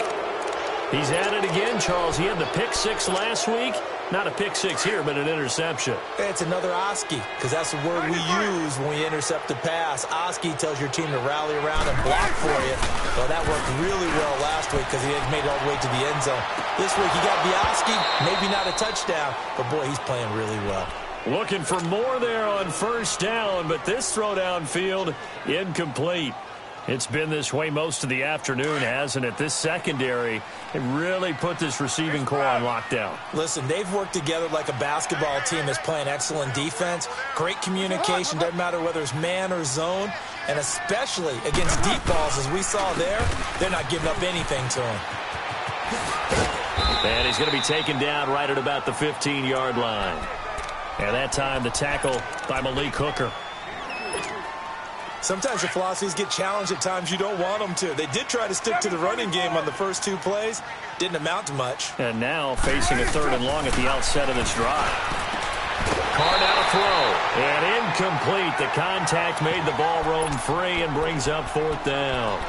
[SPEAKER 2] He's at it again, Charles. He had the pick 6 last week. Not a pick 6 here, but an interception.
[SPEAKER 3] It's another Oski, because that's the word we use when we intercept a pass. Oski tells your team to rally around and block for you. Well, that worked really well last week because he had made it all the way to the end zone. This week he got the Oski, maybe not a touchdown, but boy, he's playing really well.
[SPEAKER 2] Looking for more there on first down, but this throw downfield incomplete. It's been this way most of the afternoon, hasn't it? This secondary, it really put this receiving core on lockdown.
[SPEAKER 3] Listen, they've worked together like a basketball team that's playing excellent defense. Great communication, doesn't matter whether it's man or zone. And especially against deep balls, as we saw there, they're not giving up anything to him.
[SPEAKER 2] And he's going to be taken down right at about the 15-yard line. And that time, the tackle by Malik Hooker.
[SPEAKER 3] Sometimes your philosophies get challenged at times you don't want them to. They did try to stick to the running game on the first 2 plays. Didn't amount to much.
[SPEAKER 2] And now facing a 3rd and long at the outset of this drive. Carr now to throw. And incomplete. The contact made the ball roam free and brings up 4th down.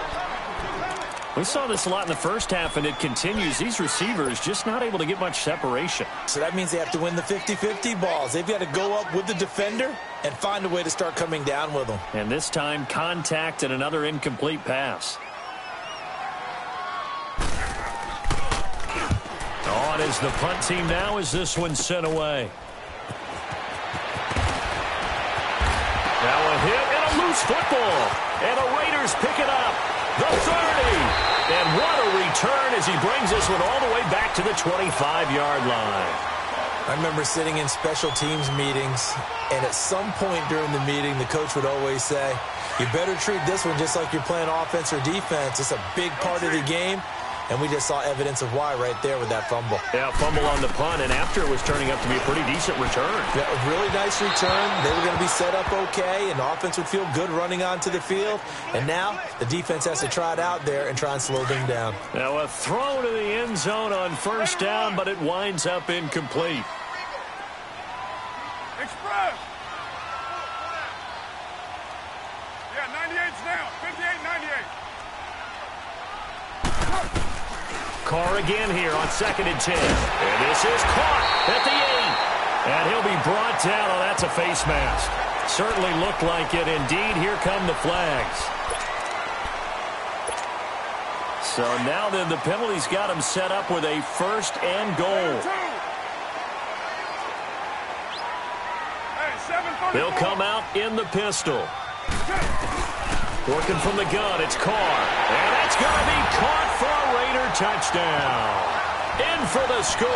[SPEAKER 2] We saw this a lot in the first half, and it continues. These receivers just not able to get much separation.
[SPEAKER 3] So that means they have to win the 50-50 balls. They've got to go up with the defender and find a way to start coming down with them.
[SPEAKER 2] And this time, contact and another incomplete pass. On is the punt team now as this one's sent away. Now a hit and a loose football. And the Raiders pick it up. The 30. And what a return as he brings this one all the way back to the 25-yard line.
[SPEAKER 3] I remember sitting in special teams meetings, and at some point during the meeting, the coach would always say, you better treat this one just like you're playing offense or defense. It's a big part of the game. And we just saw evidence of why right there with that fumble.
[SPEAKER 2] Yeah, fumble on the punt, and after it was turning up to be a pretty decent return.
[SPEAKER 3] Yeah, a really nice return. They were going to be set up okay, and the offense would feel good running onto the field. And now the defense has to try it out there and try and slow them down.
[SPEAKER 2] Now a throw to the end zone on first down, but it winds up incomplete.
[SPEAKER 1] Express. Yeah, 98's now. 58-98.
[SPEAKER 2] Carr again here on 2nd and 10. And this is caught at the 8. And he'll be brought down. Oh, that's a face mask. Certainly looked like it. Indeed, here come the flags. So now then the penalty's got him set up with a 1st and goal. They'll come out in the pistol. Working from the gun, it's Carr. And that's going to be caught for a Raider touchdown. In for the score.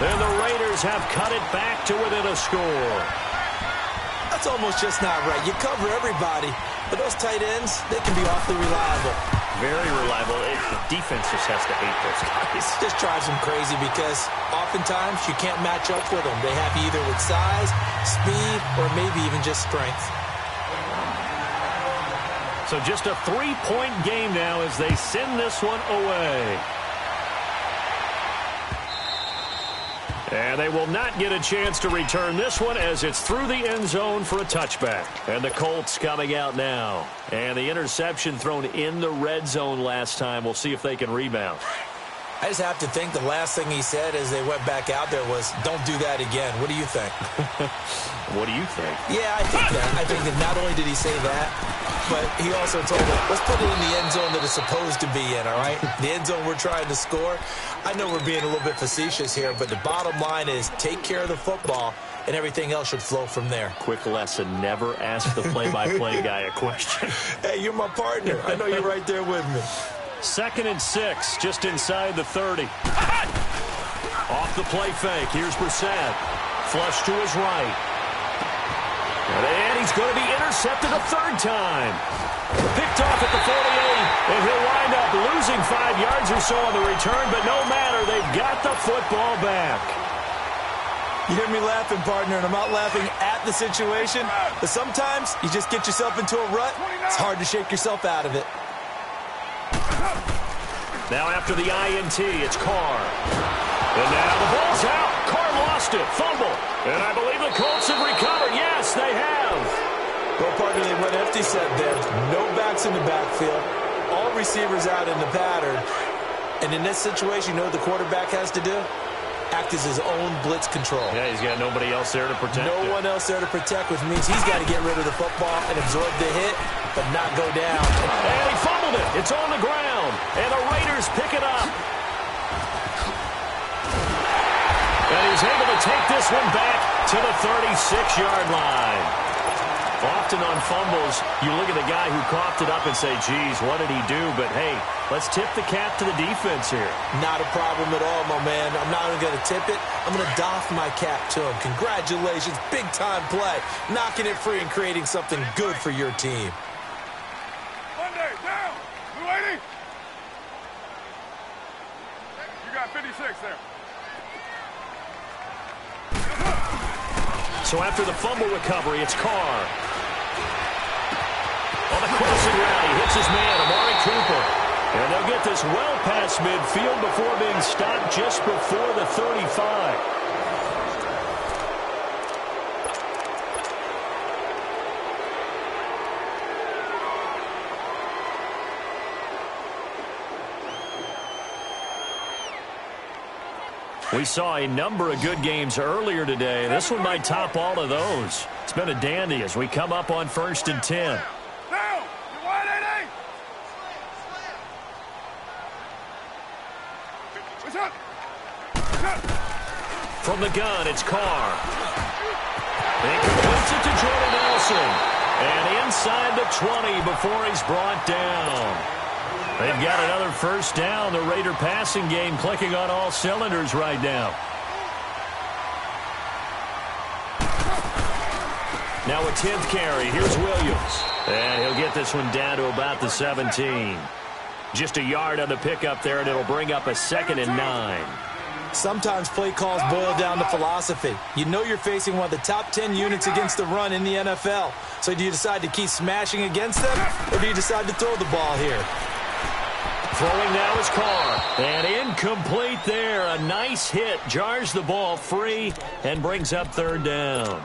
[SPEAKER 2] And the Raiders have cut it back to within a score.
[SPEAKER 3] That's almost just not right. You cover everybody, but those tight ends, they can be awfully reliable.
[SPEAKER 2] Very reliable. The defense just has to hate those guys.
[SPEAKER 3] Just drives them crazy because oftentimes you can't match up with them. They have you either with size, speed, or maybe even just strength.
[SPEAKER 2] So just a 3-point game now as they send this one away. And they will not get a chance to return this one as it's through the end zone for a touchback. And the Colts coming out now. And the interception thrown in the red zone last time. We'll see if they can rebound.
[SPEAKER 3] I just have to think the last thing he said as they went back out there was, don't do that again. What do you think?
[SPEAKER 2] What do you think?
[SPEAKER 3] Yeah, I think that. I think that not only did he say that, but he also told them, let's put it in the end zone that it's supposed to be in, all right? The end zone we're trying to score. I know we're being a little bit facetious here, but the bottom line is take care of the football, and everything else should flow from there.
[SPEAKER 2] Quick lesson, never ask the play-by-play guy a question.
[SPEAKER 3] Hey, you're my partner. I know you're right there with me.
[SPEAKER 2] 2nd and 6, just inside the 30. Off the play fake, here's Brissett. Flush to his right. And he's going to be intercepted a third time. Picked off at the 48, and he'll wind up losing 5 yards or so on the return, but no matter, they've got the football back.
[SPEAKER 3] You hear me laughing, partner, and I'm not laughing at the situation, but sometimes you just get yourself into a rut. It's hard to shake yourself out of it.
[SPEAKER 2] Now after the INT, it's Carr. And now the ball's out. Carr lost it. Fumble. And I believe the Colts have recovered. Yes, they have.
[SPEAKER 3] Well, partner, they went empty set there. No backs in the backfield. All receivers out in the pattern. And in this situation, you know what the quarterback has to do? Act as his own blitz control.
[SPEAKER 2] Yeah, he's got nobody else there to protect
[SPEAKER 3] No one else there to protect, which means he's got to get rid of the football and absorb the hit, but not go down.
[SPEAKER 2] And he fumbled it. It's on the ground. And the Raiders pick it up. And he's able to take this one back to the 36-yard line. Often on fumbles, you look at the guy who coughed it up and say, geez, what did he do? But, hey, let's tip the cap to the defense here.
[SPEAKER 3] Not a problem at all, my man. I'm not even going to tip it. I'm going to doff my cap to him. Congratulations. Big-time play. Knocking it free and creating something good for your team.
[SPEAKER 1] Monday, down. Blue 80. You got 56 there.
[SPEAKER 2] So after the fumble recovery, it's Carr. On the crossing route, he hits his man, Amari Cooper. And they'll get this well past midfield before being stopped just before the 35. We saw a number of good games earlier today. This one might top all of those. It's been a dandy as we come up on 1st and 10.
[SPEAKER 1] Down. You wide 80. What's up?
[SPEAKER 2] From the gun, it's Carr. He completes it to Jordan Nelson. And inside the 20 before he's brought down. They've got another first down. The Raider passing game clicking on all cylinders right now. Now a 10th carry. Here's Williams. And he'll get this one down to about the 17. Just a yard on the pickup there, and it'll bring up a 2nd and 9.
[SPEAKER 3] Sometimes play calls boil down to philosophy. You know you're facing one of the top 10 units against the run in the NFL. So do you decide to keep smashing against them, or do you decide to throw the ball here?
[SPEAKER 2] Throwing now is Carr. And incomplete there. A nice hit. Jars the ball free and brings up 3rd down.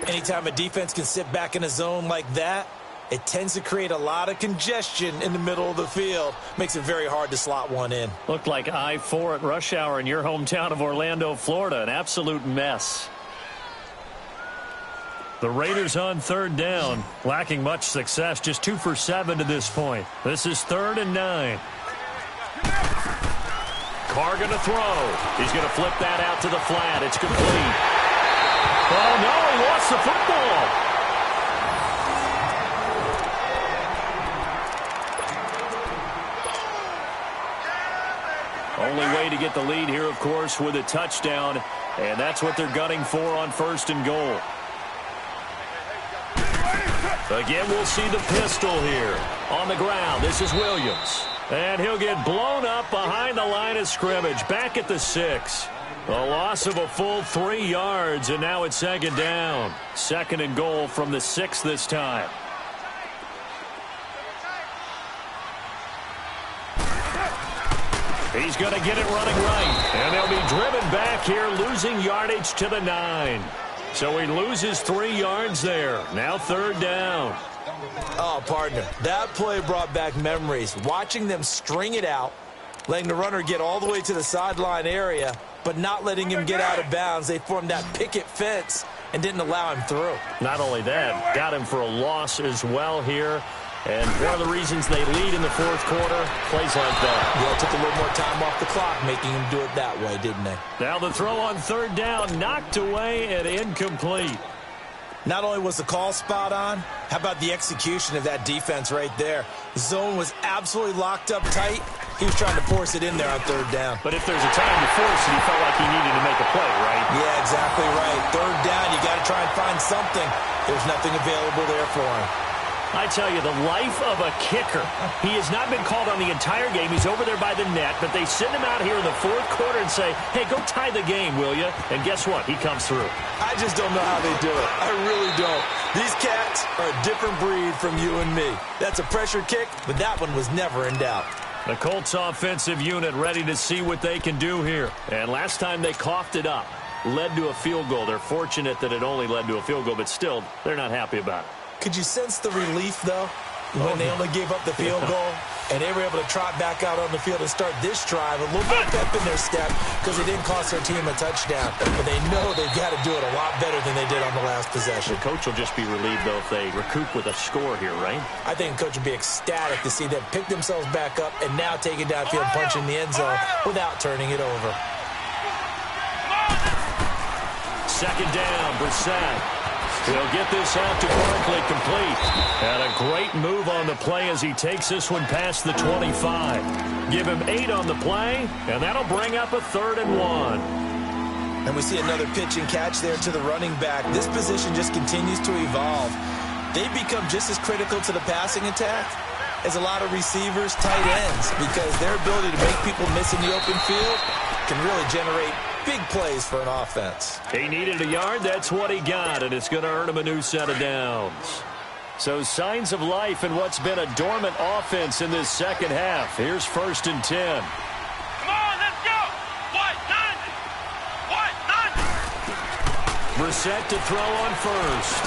[SPEAKER 3] Anytime a defense can sit back in a zone like that, it tends to create a lot of congestion in the middle of the field. Makes it very hard to slot one in.
[SPEAKER 2] Looked like I-4 at rush hour in your hometown of Orlando, Florida. An absolute mess. The Raiders on 3rd down, lacking much success, just 2 for 7 to this point. This is 3rd and 9. Carr going to throw. He's going to flip that out to the flat. It's complete. Oh, no, he lost the football. Only way to get the lead here, of course, with a touchdown, and that's what they're gunning for on 1st and goal. Again, we'll see the pistol here. On the ground, this is Williams. And he'll get blown up behind the line of scrimmage, back at the 6. A loss of a full 3 yards, and now it's 2nd down. 2nd and goal from the 6 this time. He's going to get it running right. And they'll be driven back here, losing yardage to the 9. So he loses 3 yards there. Now 3rd down.
[SPEAKER 3] Oh, partner, that play brought back memories. Watching them string it out, letting the runner get all the way to the sideline area, but not letting him get out of bounds. They formed that picket fence and didn't allow him through.
[SPEAKER 2] Not only that, got him for a loss as well here. And one of the reasons they lead in the 4th quarter, plays like that.
[SPEAKER 3] Yeah, it took a little more time off the clock, making him do it that way, didn't they?
[SPEAKER 2] Now the throw on 3rd down, knocked away and incomplete.
[SPEAKER 3] Not only was the call spot on, how about the execution of that defense right there? The zone was absolutely locked up tight. He was trying to force it in there on 3rd down.
[SPEAKER 2] But if there's a time to force it, he felt like he needed to make a play, right?
[SPEAKER 3] Yeah, exactly right. 3rd down, you got to try and find something. There's nothing available there for him.
[SPEAKER 2] I tell you, the life of a kicker. He has not been called on the entire game. He's over there by the net, but they send him out here in the 4th quarter and say, hey, go tie the game, will you? And guess what? He comes through.
[SPEAKER 3] I just don't know how they do it. I really don't. These cats are a different breed from you and me. That's a pressure kick, but that one was never in doubt.
[SPEAKER 2] The Colts offensive unit ready to see what they can do here. And last time they coughed it up, led to a field goal. They're fortunate that it only led to a field goal, but still, they're not happy about it.
[SPEAKER 3] Could you sense the relief, though, when they only gave up the field goal and they were able to trot back out on the field and start this drive, a little bit of pep in their step because it didn't cost their team a touchdown. But they know they've got to do it a lot better than they did on the last possession.
[SPEAKER 2] The coach will just be relieved, though, if they recoup with a score here, right?
[SPEAKER 3] I think the coach would be ecstatic to see them pick themselves back up and now take it downfield, punch in the end zone without turning it over.
[SPEAKER 2] 2nd down, Brissett. He'll get this out to Barkley, complete. And a great move on the play as he takes this one past the 25. Give him 8 on the play, and that'll bring up a 3rd and 1.
[SPEAKER 3] And we see another pitch and catch there to the running back. This position just continues to evolve. They become just as critical to the passing attack as a lot of receivers, tight ends, because their ability to make people miss in the open field can really generate big plays for an offense.
[SPEAKER 2] He needed a yard. That's what he got, and it's going to earn him a new set of downs. So signs of life in what's been a dormant offense in this 2nd half. Here's 1st and 10.
[SPEAKER 1] Come on, let's go. What? 90.
[SPEAKER 2] Brissett to throw on 1st.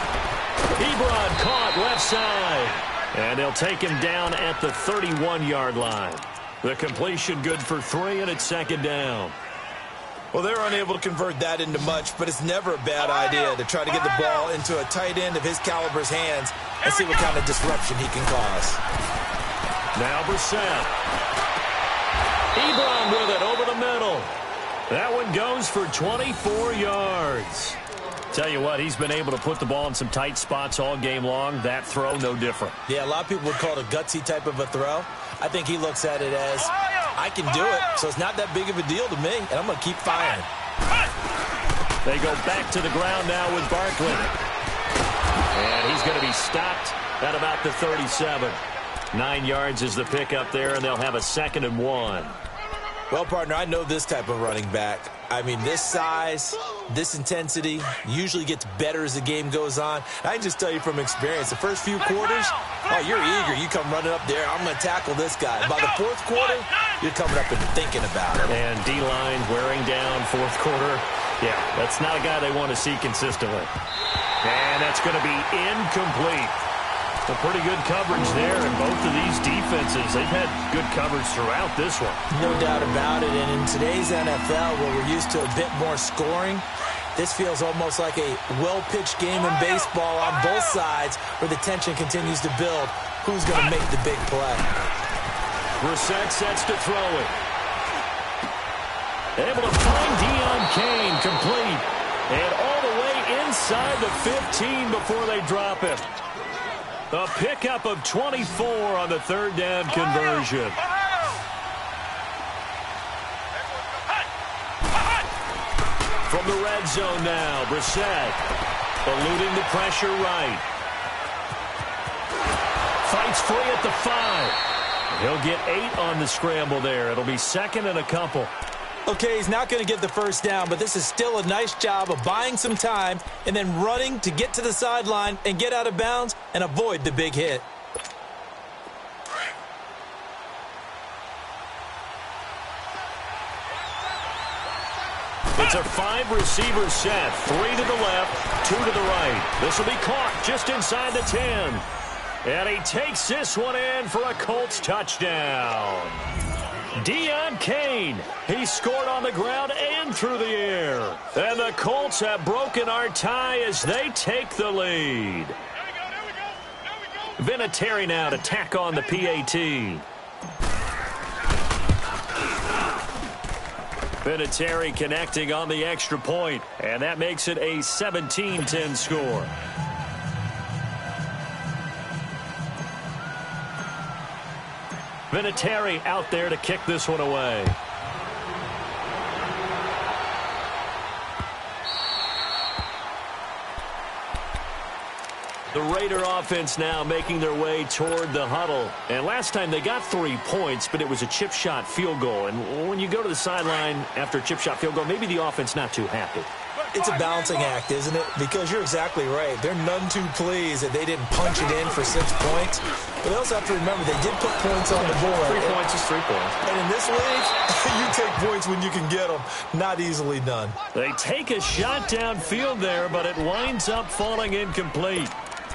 [SPEAKER 2] Ebron caught left side. And they'll take him down at the 31-yard line. The completion good for 3, and it's 2nd down.
[SPEAKER 3] Well, they're unable to convert that into much, but it's never a bad idea to try to get the ball into a tight end of his caliber's hands and see what kind of disruption he can cause.
[SPEAKER 2] Now Brissett. Ebron with it over the middle. That one goes for 24 yards. Tell you what, he's been able to put the ball in some tight spots all game long. That throw, no different.
[SPEAKER 3] Yeah, a lot of people would call it a gutsy type of a throw. I think he looks at it as, I can do it, so it's not that big of a deal to me, and I'm going to keep firing.
[SPEAKER 2] They go back to the ground now with Barkley. And he's going to be stopped at about the 37. 9 yards is the pickup there, and they'll have a 2nd and 1.
[SPEAKER 3] Well, partner, I know this type of running back. I mean, this size, this intensity usually gets better as the game goes on. I can just tell you from experience, the first few quarters, oh, you're eager. You come running up there, I'm going to tackle this guy. By the 4th quarter, you're coming up and thinking about it.
[SPEAKER 2] And D-line wearing down 4th quarter. Yeah, that's not a guy they want to see consistently. And that's going to be incomplete. A pretty good coverage there, and both of these defenses, they've had good coverage throughout this one.
[SPEAKER 3] No doubt about it, and in today's NFL, where we're used to a bit more scoring, this feels almost like a well-pitched game in baseball on both sides where the tension continues to build. Who's going to make the big play?
[SPEAKER 2] Brissett sets to throw it. Able to find Deion Kane, complete. And all the way inside the 15 before they drop it. A pickup of 24 on the 3rd down conversion. the red zone now. Brissett eluding the pressure right. Fights free at the 5. He'll get 8 on the scramble there. It'll be second and a couple.
[SPEAKER 3] Okay, he's not going to get the first down, but this is still a nice job of buying some time and then running to get to the sideline and get out of bounds and avoid the big hit.
[SPEAKER 2] It's a 5-receiver set. 3 to the left, 2 to the right. This will be caught just inside the 10. And he takes this one in for a Colts touchdown. Deon Cain, he scored on the ground and through the air. And the Colts have broken our tie as they take the lead. Vinatieri now to tack on the PAT. Vinatieri connecting on the extra point, and that makes it a 17-10 score. Vinatieri out there to kick this one away. The Raider offense now making their way toward the huddle. And last time they got 3 points, but it was a chip shot field goal. And when you go to the sideline after a chip shot field goal, maybe the offense not too happy.
[SPEAKER 3] It's a balancing act, isn't it? Because you're exactly right. They're none too pleased that they didn't punch it in for 6 points. But they also have to remember they did put points on the board.
[SPEAKER 2] 3 points is 3 points.
[SPEAKER 3] And in this league, you take points when you can get them. Not easily done.
[SPEAKER 2] They take a shot downfield there, but it winds up falling incomplete.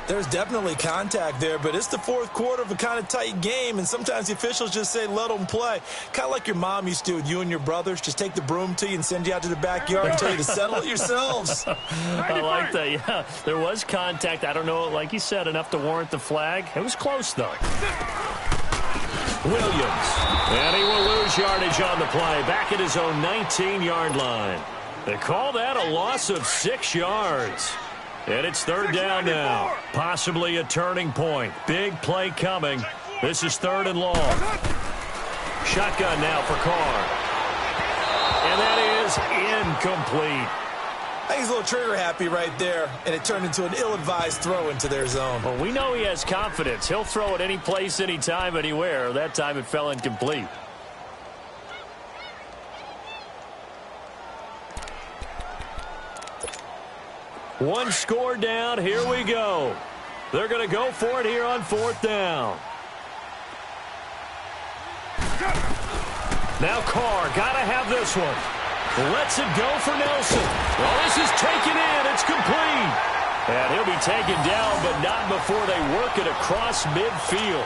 [SPEAKER 3] There's definitely contact there, but it's the fourth quarter of a kind of tight game, and sometimes the officials just say, let them play. Kind of like your mom used to with you and your brothers. Just take the broom to you and send you out to the backyard and tell you to settle it yourselves.
[SPEAKER 2] I like that, yeah. There was contact. I don't know, like you said, enough to warrant the flag. It was close, though. Williams. And he will lose yardage on the play. Back at his own 19-yard line. They call that a loss of 6 yards. And it's third down now. Possibly a turning point. Big play coming. This is 3rd and long. Shotgun now for Carr. And that is incomplete.
[SPEAKER 3] I think he's a little trigger happy right there, and it turned into an ill-advised throw into their zone.
[SPEAKER 2] Well, we know he has confidence. He'll throw it any place, anytime, anywhere. That time it fell incomplete. One score down. Here we go. They're going to go for it here on 4th down. Now Carr, got to have this one. Lets it go for Nelson. Well, this is taken in. It's complete. And he'll be taken down, but not before they work it across midfield.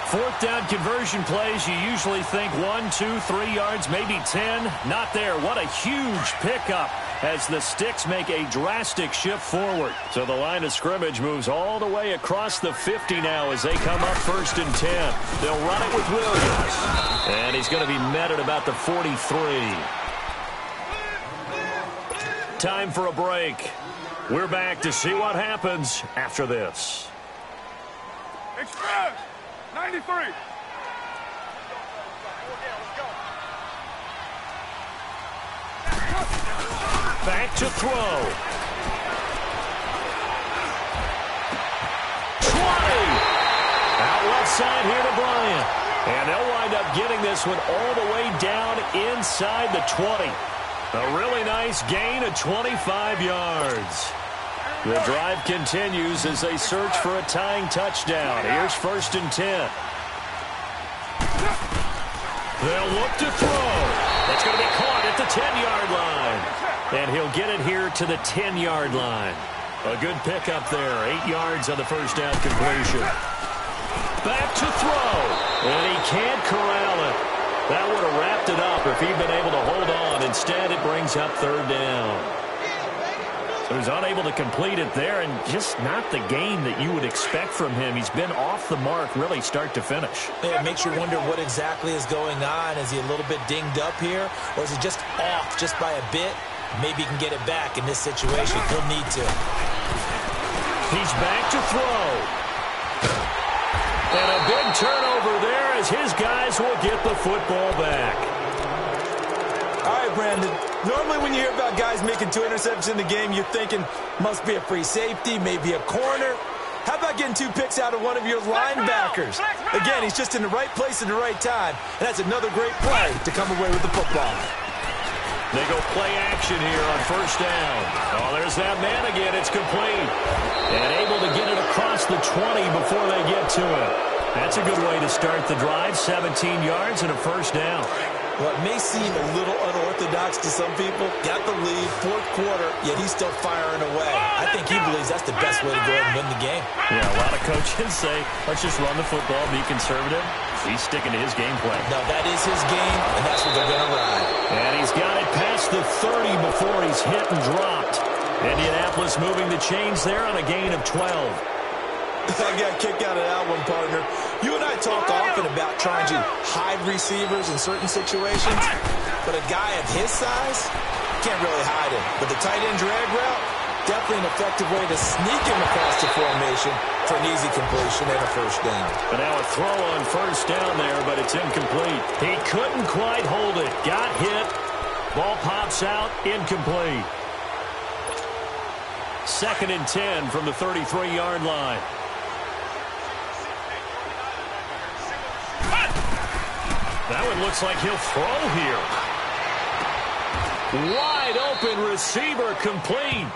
[SPEAKER 2] 4th down conversion plays, you usually think 1, 2, 3 yards, maybe 10. Not there. What a huge pickup as the Sticks make a drastic shift forward. So the line of scrimmage moves all the way across the 50 now as they come up 1st and 10. They'll run it with Williams. And he's going to be met at about the 43. Time for a break. We're back to see what happens after this.
[SPEAKER 1] Express 93.
[SPEAKER 2] Back to throw. 20. Out left side here to Bryant. And they'll wind up getting this one all the way down inside the 20. A really nice gain of 25 yards. The drive continues as they search for a tying touchdown. Here's 1st and 10. They'll look to throw. It's going to be caught at the 10-yard line. And he'll get it here to the 10-yard line. A good pickup there. 8 yards on the first down completion. Back to throw. And he can't corral it. That would have wrapped it up if he'd been able to hold on. Instead, it brings up 3rd down. So he's unable to complete it there, and just not the game that you would expect from him. He's been off the mark really start to finish.
[SPEAKER 3] It makes you wonder what exactly is going on. Is he a little bit dinged up here, or is he just off just by a bit? Maybe he can get it back in this situation. He'll need to.
[SPEAKER 2] He's back to throw. And a big turnover there as his guys will get the football back.
[SPEAKER 3] All right, Brandon. Normally when you hear about guys making 2 interceptions in the game, you're thinking must be a free safety, maybe a corner. How about getting 2 picks out of one of your linebackers? Again, he's just in the right place at the right time, and that's another great play to come away with the football.
[SPEAKER 2] They go play action here on first down. Oh, there's that man again. It's complete. And able to get it across the 20 before they get to it. That's a good way to start the drive. 17 yards and a first down.
[SPEAKER 3] What may seem a little unorthodox to some people, got the lead, 4th quarter, yet he's still firing away. I think he believes that's the best way to go ahead and win the game.
[SPEAKER 2] Yeah, a lot of coaches say, let's just run the football, be conservative. He's sticking to his game plan.
[SPEAKER 3] No, that is his game, and that's what they're going to ride.
[SPEAKER 2] And he's got it past the 30 before he's hit and dropped. Indianapolis moving the chains there on a gain of 12.
[SPEAKER 3] I got a kick out of that one, partner. You and I talk often about trying to hide receivers in certain situations, but a guy of his size can't really hide him. But the tight end drag route, definitely an effective way to sneak him across the formation for an easy completion and a first down.
[SPEAKER 2] But now a throw on first down there, but it's incomplete. He couldn't quite hold it. Got hit. Ball pops out. Incomplete. 2nd and 10 from the 33-yard line. That one looks like he'll throw here. Wide open receiver, complete.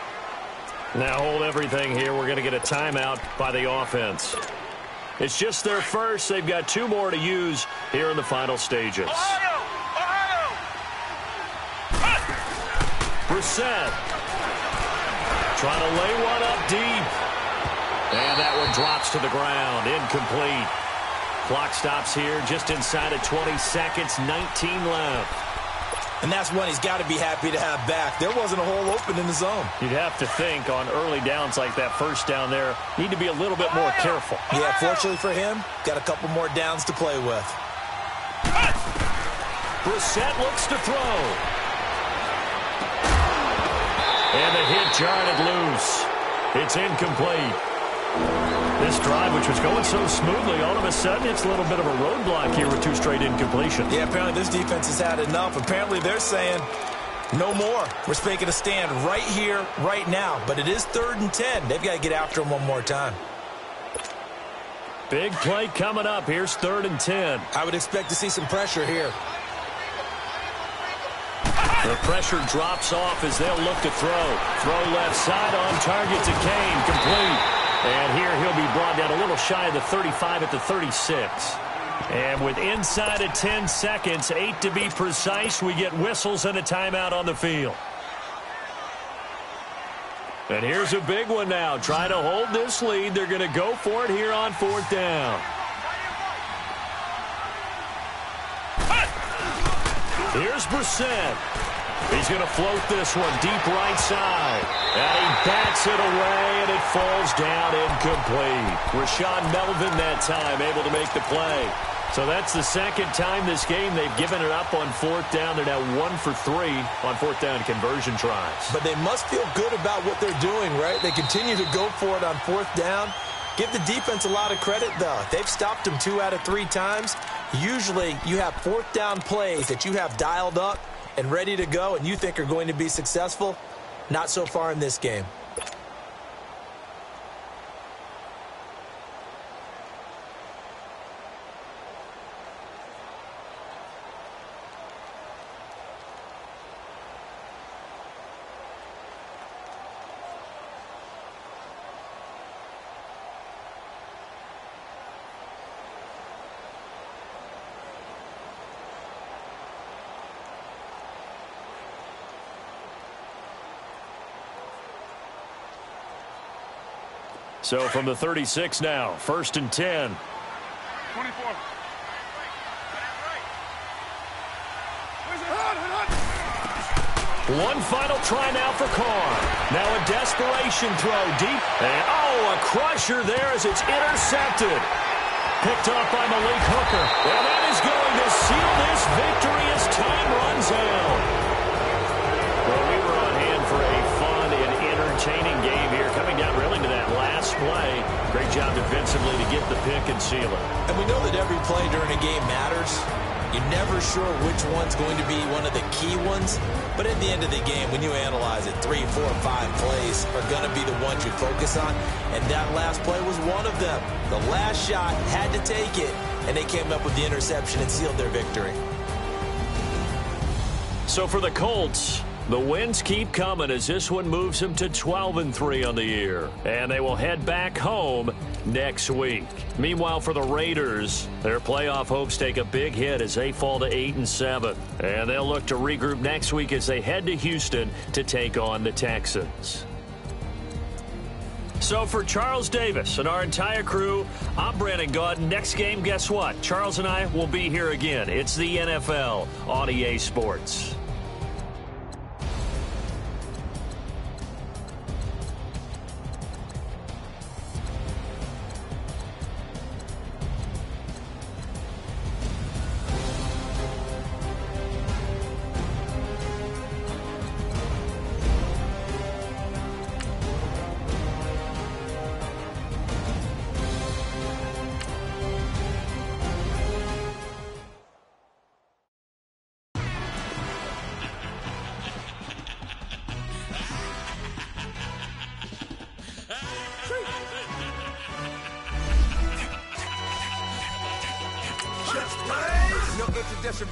[SPEAKER 2] Now hold everything here. We're going to get a timeout by the offense. It's just their first. They've got 2 more to use here in the final stages. Brissett trying to lay one up deep. And that one drops to the ground. Incomplete. Clock stops here just inside of 20 seconds, 19 left.
[SPEAKER 3] And that's one he's got to be happy to have back. There wasn't a hole open in the zone.
[SPEAKER 2] You'd have to think on early downs like that first down there, need to be a little bit more careful.
[SPEAKER 3] Yeah, fortunately for him, got a couple more downs to play with.
[SPEAKER 2] Brissett looks to throw. And the hit jarred it loose. It's incomplete. This drive, which was going so smoothly, all of a sudden it's a little bit of a roadblock here with 2 straight incompletions.
[SPEAKER 3] Yeah, apparently this defense has had enough. Apparently they're saying, no more. We're making a stand right here, right now. But it is 3rd and 10. They've got to get after him one more time.
[SPEAKER 2] Big play coming up. Here's 3rd and 10.
[SPEAKER 3] I would expect to see some pressure here.
[SPEAKER 2] The pressure drops off as they'll look to throw. Throw left side on target to Kane. Complete. And here he'll be brought down a little shy of the 35 at the 36. And with inside of 10 seconds, 8 to be precise, we get whistles and a timeout on the field. And here's a big one now. Trying to hold this lead. They're going to go for it here on 4th down. Here's Brissett. He's going to float this one deep right side. And he bats it away, and it falls down incomplete. Rashawn Melvin that time able to make the play. So that's the 2nd time this game they've given it up on 4th down. They're now 1 for 3 on 4th down conversion tries.
[SPEAKER 3] But they must feel good about what they're doing, right? They continue to go for it on 4th down. Give the defense a lot of credit, though. They've stopped them 2 out of 3 times. Usually you have 4th down plays that you have dialed up and ready to go and you think are going to be successful. Not so far in this game.
[SPEAKER 2] So from the 36 now, 1st and 10.
[SPEAKER 1] 24.
[SPEAKER 2] One final try now for Carr. Now a desperation throw deep. And a crusher there as it's intercepted. Picked up by Malik Hooker. And that is going to seal this victory as time runs out. Well, we were on hand for a fun and entertaining game here, coming down really to that last play. Great job defensively to get the pick and seal it.
[SPEAKER 3] And we know that every play during a game matters. You're never sure which one's going to be one of the key ones, but at the end of the game, when you analyze it, 3, 4, 5 plays are going to be the ones you focus on, and that last play was one of them. The last shot had to take it, and they came up with the interception and sealed their victory.
[SPEAKER 2] So for the Colts, the wins keep coming as this one moves them to 12-3 on the year. And they will head back home next week. Meanwhile, for the Raiders, their playoff hopes take a big hit as they fall to 8-7. And they'll look to regroup next week as they head to Houston to take on the Texans. So for Charles Davis and our entire crew, I'm Brandon Gaudin. Next game, guess what? Charles and I will be here again. It's the NFL on EA Sports.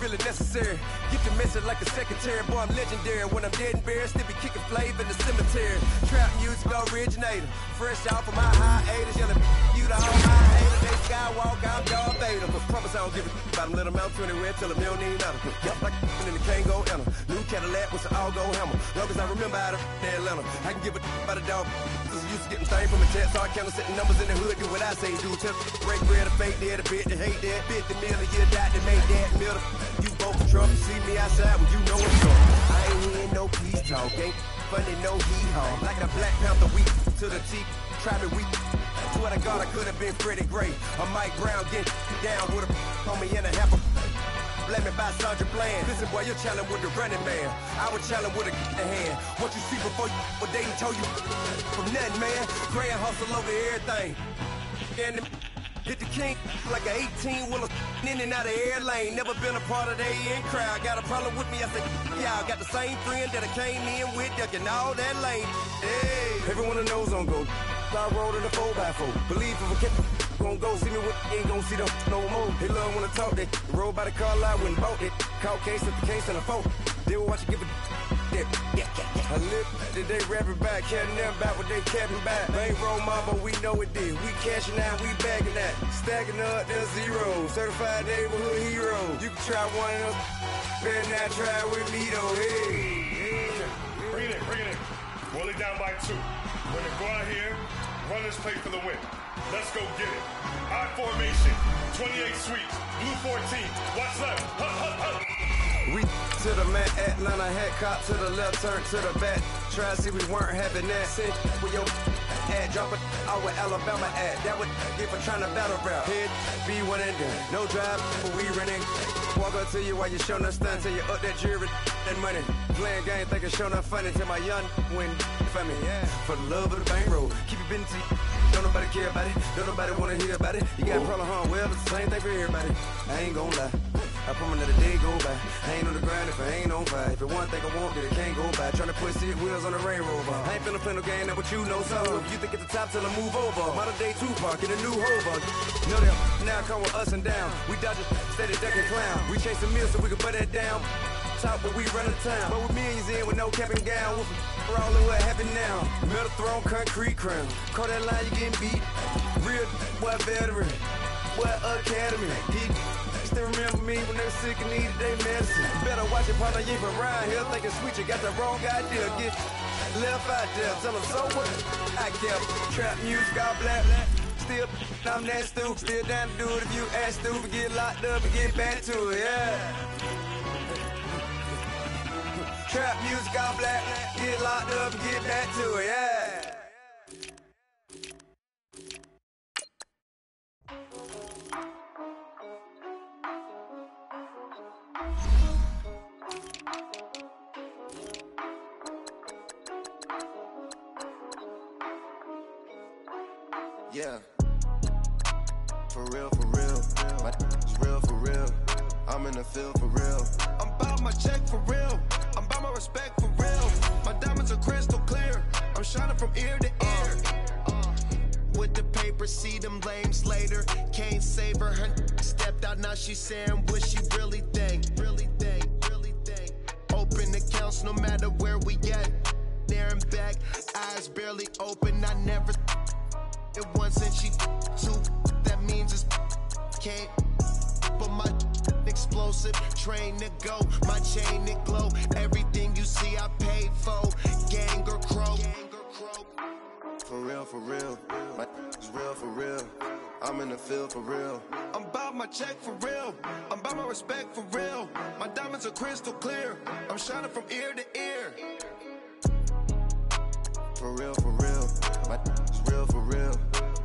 [SPEAKER 4] Really necessary. Get the message like a secretary. Boy, I'm legendary. When I'm dead and buried, still be kicking flavor in the cemetery. Trap music originator. Fresh off of my hiatus. Yelling, you the whole my haters. They skywalk, I'm Darth Vader. Promise I don't give a about them. Let them out to anywhere. Tell them they don't need nothing. Yup, like and the can't go enter. New Cadillac with an all-go hammer. Long as I remember how to Atlanta. I can give a about a dog. Used to getting things from a test. So I count setting numbers in the hood. Do what I say do. Tell break bread, a fake dead, a bit, they hate that. 50 million, you died to make that middle. You both Trump, see me outside when you know it's up. I ain't hearing no peace talk, ain't funny, no hee-haw. Like a Black Panther, we to the teeth, try me weak. Swear to God, I could have been Freddie Gray. Or Mike Brown getting down with a on me and a half a let me buy Sandra Bland. Listen, boy, you're challenging with the running man. I was challenging with a hand. What you see before you, what they told you from nothing, man. Grand hustle over everything. And hit the king like an 18-wheeler in and out of air lane. Never been a part of the in crowd. Got a problem with me, I said, y'all got the same friend that I came in with, ducking all that lane. Hey, everyone knows on go. I rolled in a 4x4. Believe if I kept gon' go see me with ain't gon' see them no more. They love when I talk that. Roll by the car lot when bought it. Caught case at the case and a phone. They will watch you give a that. I live that they rapping back, carrying them back what they capping back. They ain't roll mama, we know it did. We cashing out, we bagging that. Stacking up, there's zero. Certified neighborhood hero. You can try one of them. Better not try with me though. Hey.
[SPEAKER 1] Bring it in. Roll it down by 2. We're gonna go out here, run this play for the win. Let's go get it. I formation, 28 sweeps, blue 14. Watch left.
[SPEAKER 4] We to the man, Atlanta head cop to the left, turn to the back. Try to see we weren't having that. Sit with your ad, drop it out with Alabama ad. That would get for trying to battle rap. Head, be one and done. No drive, but we running. Walk up to you while you showing us stun. Till you up that jury and money. Playing game, thinking showing up funny. Till my young win for me. Yeah. For the love of the bankroll. Keep it busy. Don't nobody care about it. Don't nobody wanna hear about it. You got a problem, huh? Well, it's the same thing for everybody. I ain't gon' lie. I promise that a day go by. I ain't on the grind if I ain't on fire. If it one thing I want, then it can't go by. Tryna put 6 wheels on the railroad. I ain't finna play no game, that what you know. So if you think it's the top, till I move over. Modern day Tupac in a new hover. Know that now come with us and down. We dodge it, steady ducking clown. We chase the meal so we can put that down. Top, but we run the town. But with millions in with no cap and gown. We're all in what happened now. Metal throne, concrete crown. Call that line, you getting beat. Real, what veteran. What academy. He still remember me when they were sick and needed their medicine. Better watch it, partner, you ain't around here thinking sweet. You got the wrong idea. Get left out there. Tell them so what I kept. Trap music, all black. Still, I'm that stupid. Still down to do it if you ask stupid. Get locked up and get back to it, yeah. Trap music, all black. Get locked up and get back to it, yeah.
[SPEAKER 5] Yeah, for real, it's real for real. I'm in
[SPEAKER 4] the field for real. I'm about my check for real. I'm about my respect for real. My diamonds are crystal clear. I'm shining from ear to ear. With the paper, see them lames later. Can't save her. Her stepped out, now she's saying what she really think. Really think, really think. Open accounts no matter where we at. There and back, eyes barely open. I never it once and she two. That means it's can't. But my explosive train to go, my chain it glow. Everything you see I paid for. Gang or crow. For real, for real. My is real for real. I'm in the field for real. I'm about my check for real. I'm about my respect for real. My diamonds are crystal clear. I'm shining from ear to ear. For real, for real. My is real for real.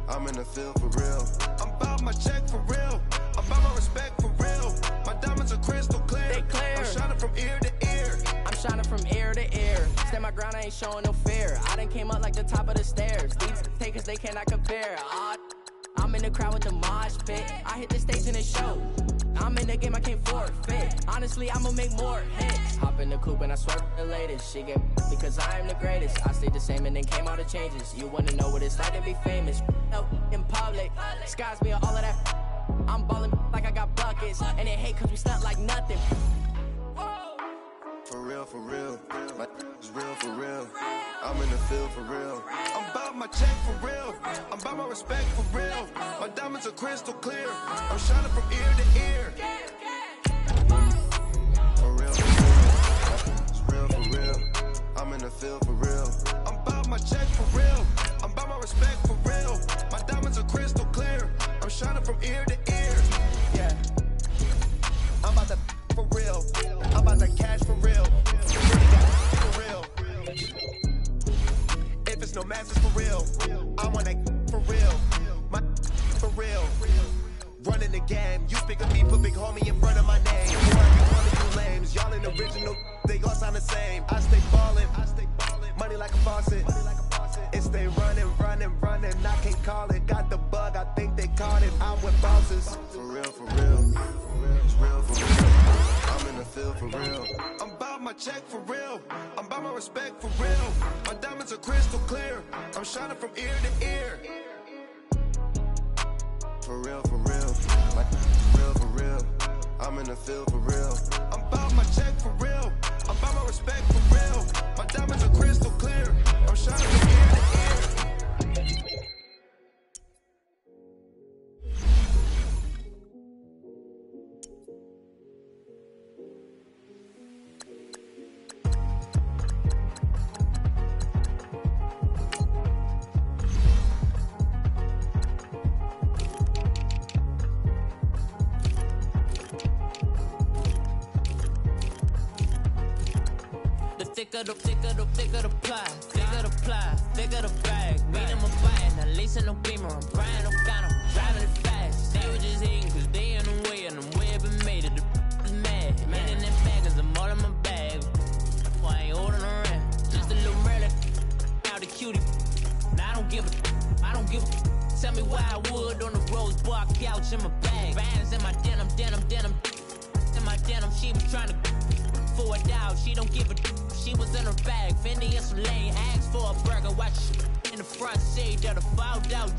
[SPEAKER 4] I'm in the field for real. I'm about my check for real. I'm about my respect for real. My diamonds are crystal clear.
[SPEAKER 5] They clear.
[SPEAKER 4] I'm shining from ear to ear.
[SPEAKER 5] I'm shining from ear to ear. Stand my ground, I ain't showing no fear. I done came up like the top of the stairs. These takers, they cannot compare. I'm in the crowd with the mosh pit. I hit the stage and it show. I'm in the game, I can't forfeit. Honestly, I'ma make more hits. Hop in the coupe and I swerve the latest. She get because I am the greatest. I stayed the same and then came all the changes. You wanna know what it's like to be famous? No, in public, skies me all of that. I'm ballin' like I got buckets. And they hate cause we stunt like nothing.
[SPEAKER 4] For real, for real. My is real for real. I'm in the field for real. I'm about my check for real. I'm about my respect for real. My diamonds are crystal clear. I'm shining from ear to ear. For real, for real. It's real for real. I'm in the field for real. I'm about my check for real. I'm about my respect for real. My diamonds are crystal clear. I'm shining from ear to ear. Yeah. I'm about to for real. I'm about to cash for real. For real. If it's no masters for real, I want that for real. My for real. Running the game. You speak of me, put big homie in front of my name. For every one of you lames, y'all in original, they all sound the same. I stay ballin', money like a faucet. It stay running, running, running. I can't call it. Got the bug, I think they caught it. I'm with bosses. For real, for real. It's real for real. I'm in the field for real. I'm about my check for real. I'm about my respect for real. My diamonds are crystal clear. I'm shining from ear to ear. For real, for real. Like real for real. I'm in the field for real. I'm about my check for real. I'm about my respect for real. My diamonds are crystal clear. I'm shining from ear to ear.
[SPEAKER 6] Thicker the pie, thicker the bag. Meet him a bite, now lace in the beamer. I'm Brian O'Connor, driving it fast. They were just hating cause they in the way, and the way I've been made it. The is mad. Man in that bag cause I'm all in my bag. Boy, I ain't holding around. Just a little Merlin, out the cutie. Now I don't give a. Tell me why I would on the rose bar couch in my bag. Bands in my denim. In my denim, she was trying to for it out. She don't give a. She was in her bag, Fendi and some lane. Asked for a burger, watch in the front seat of the fouled out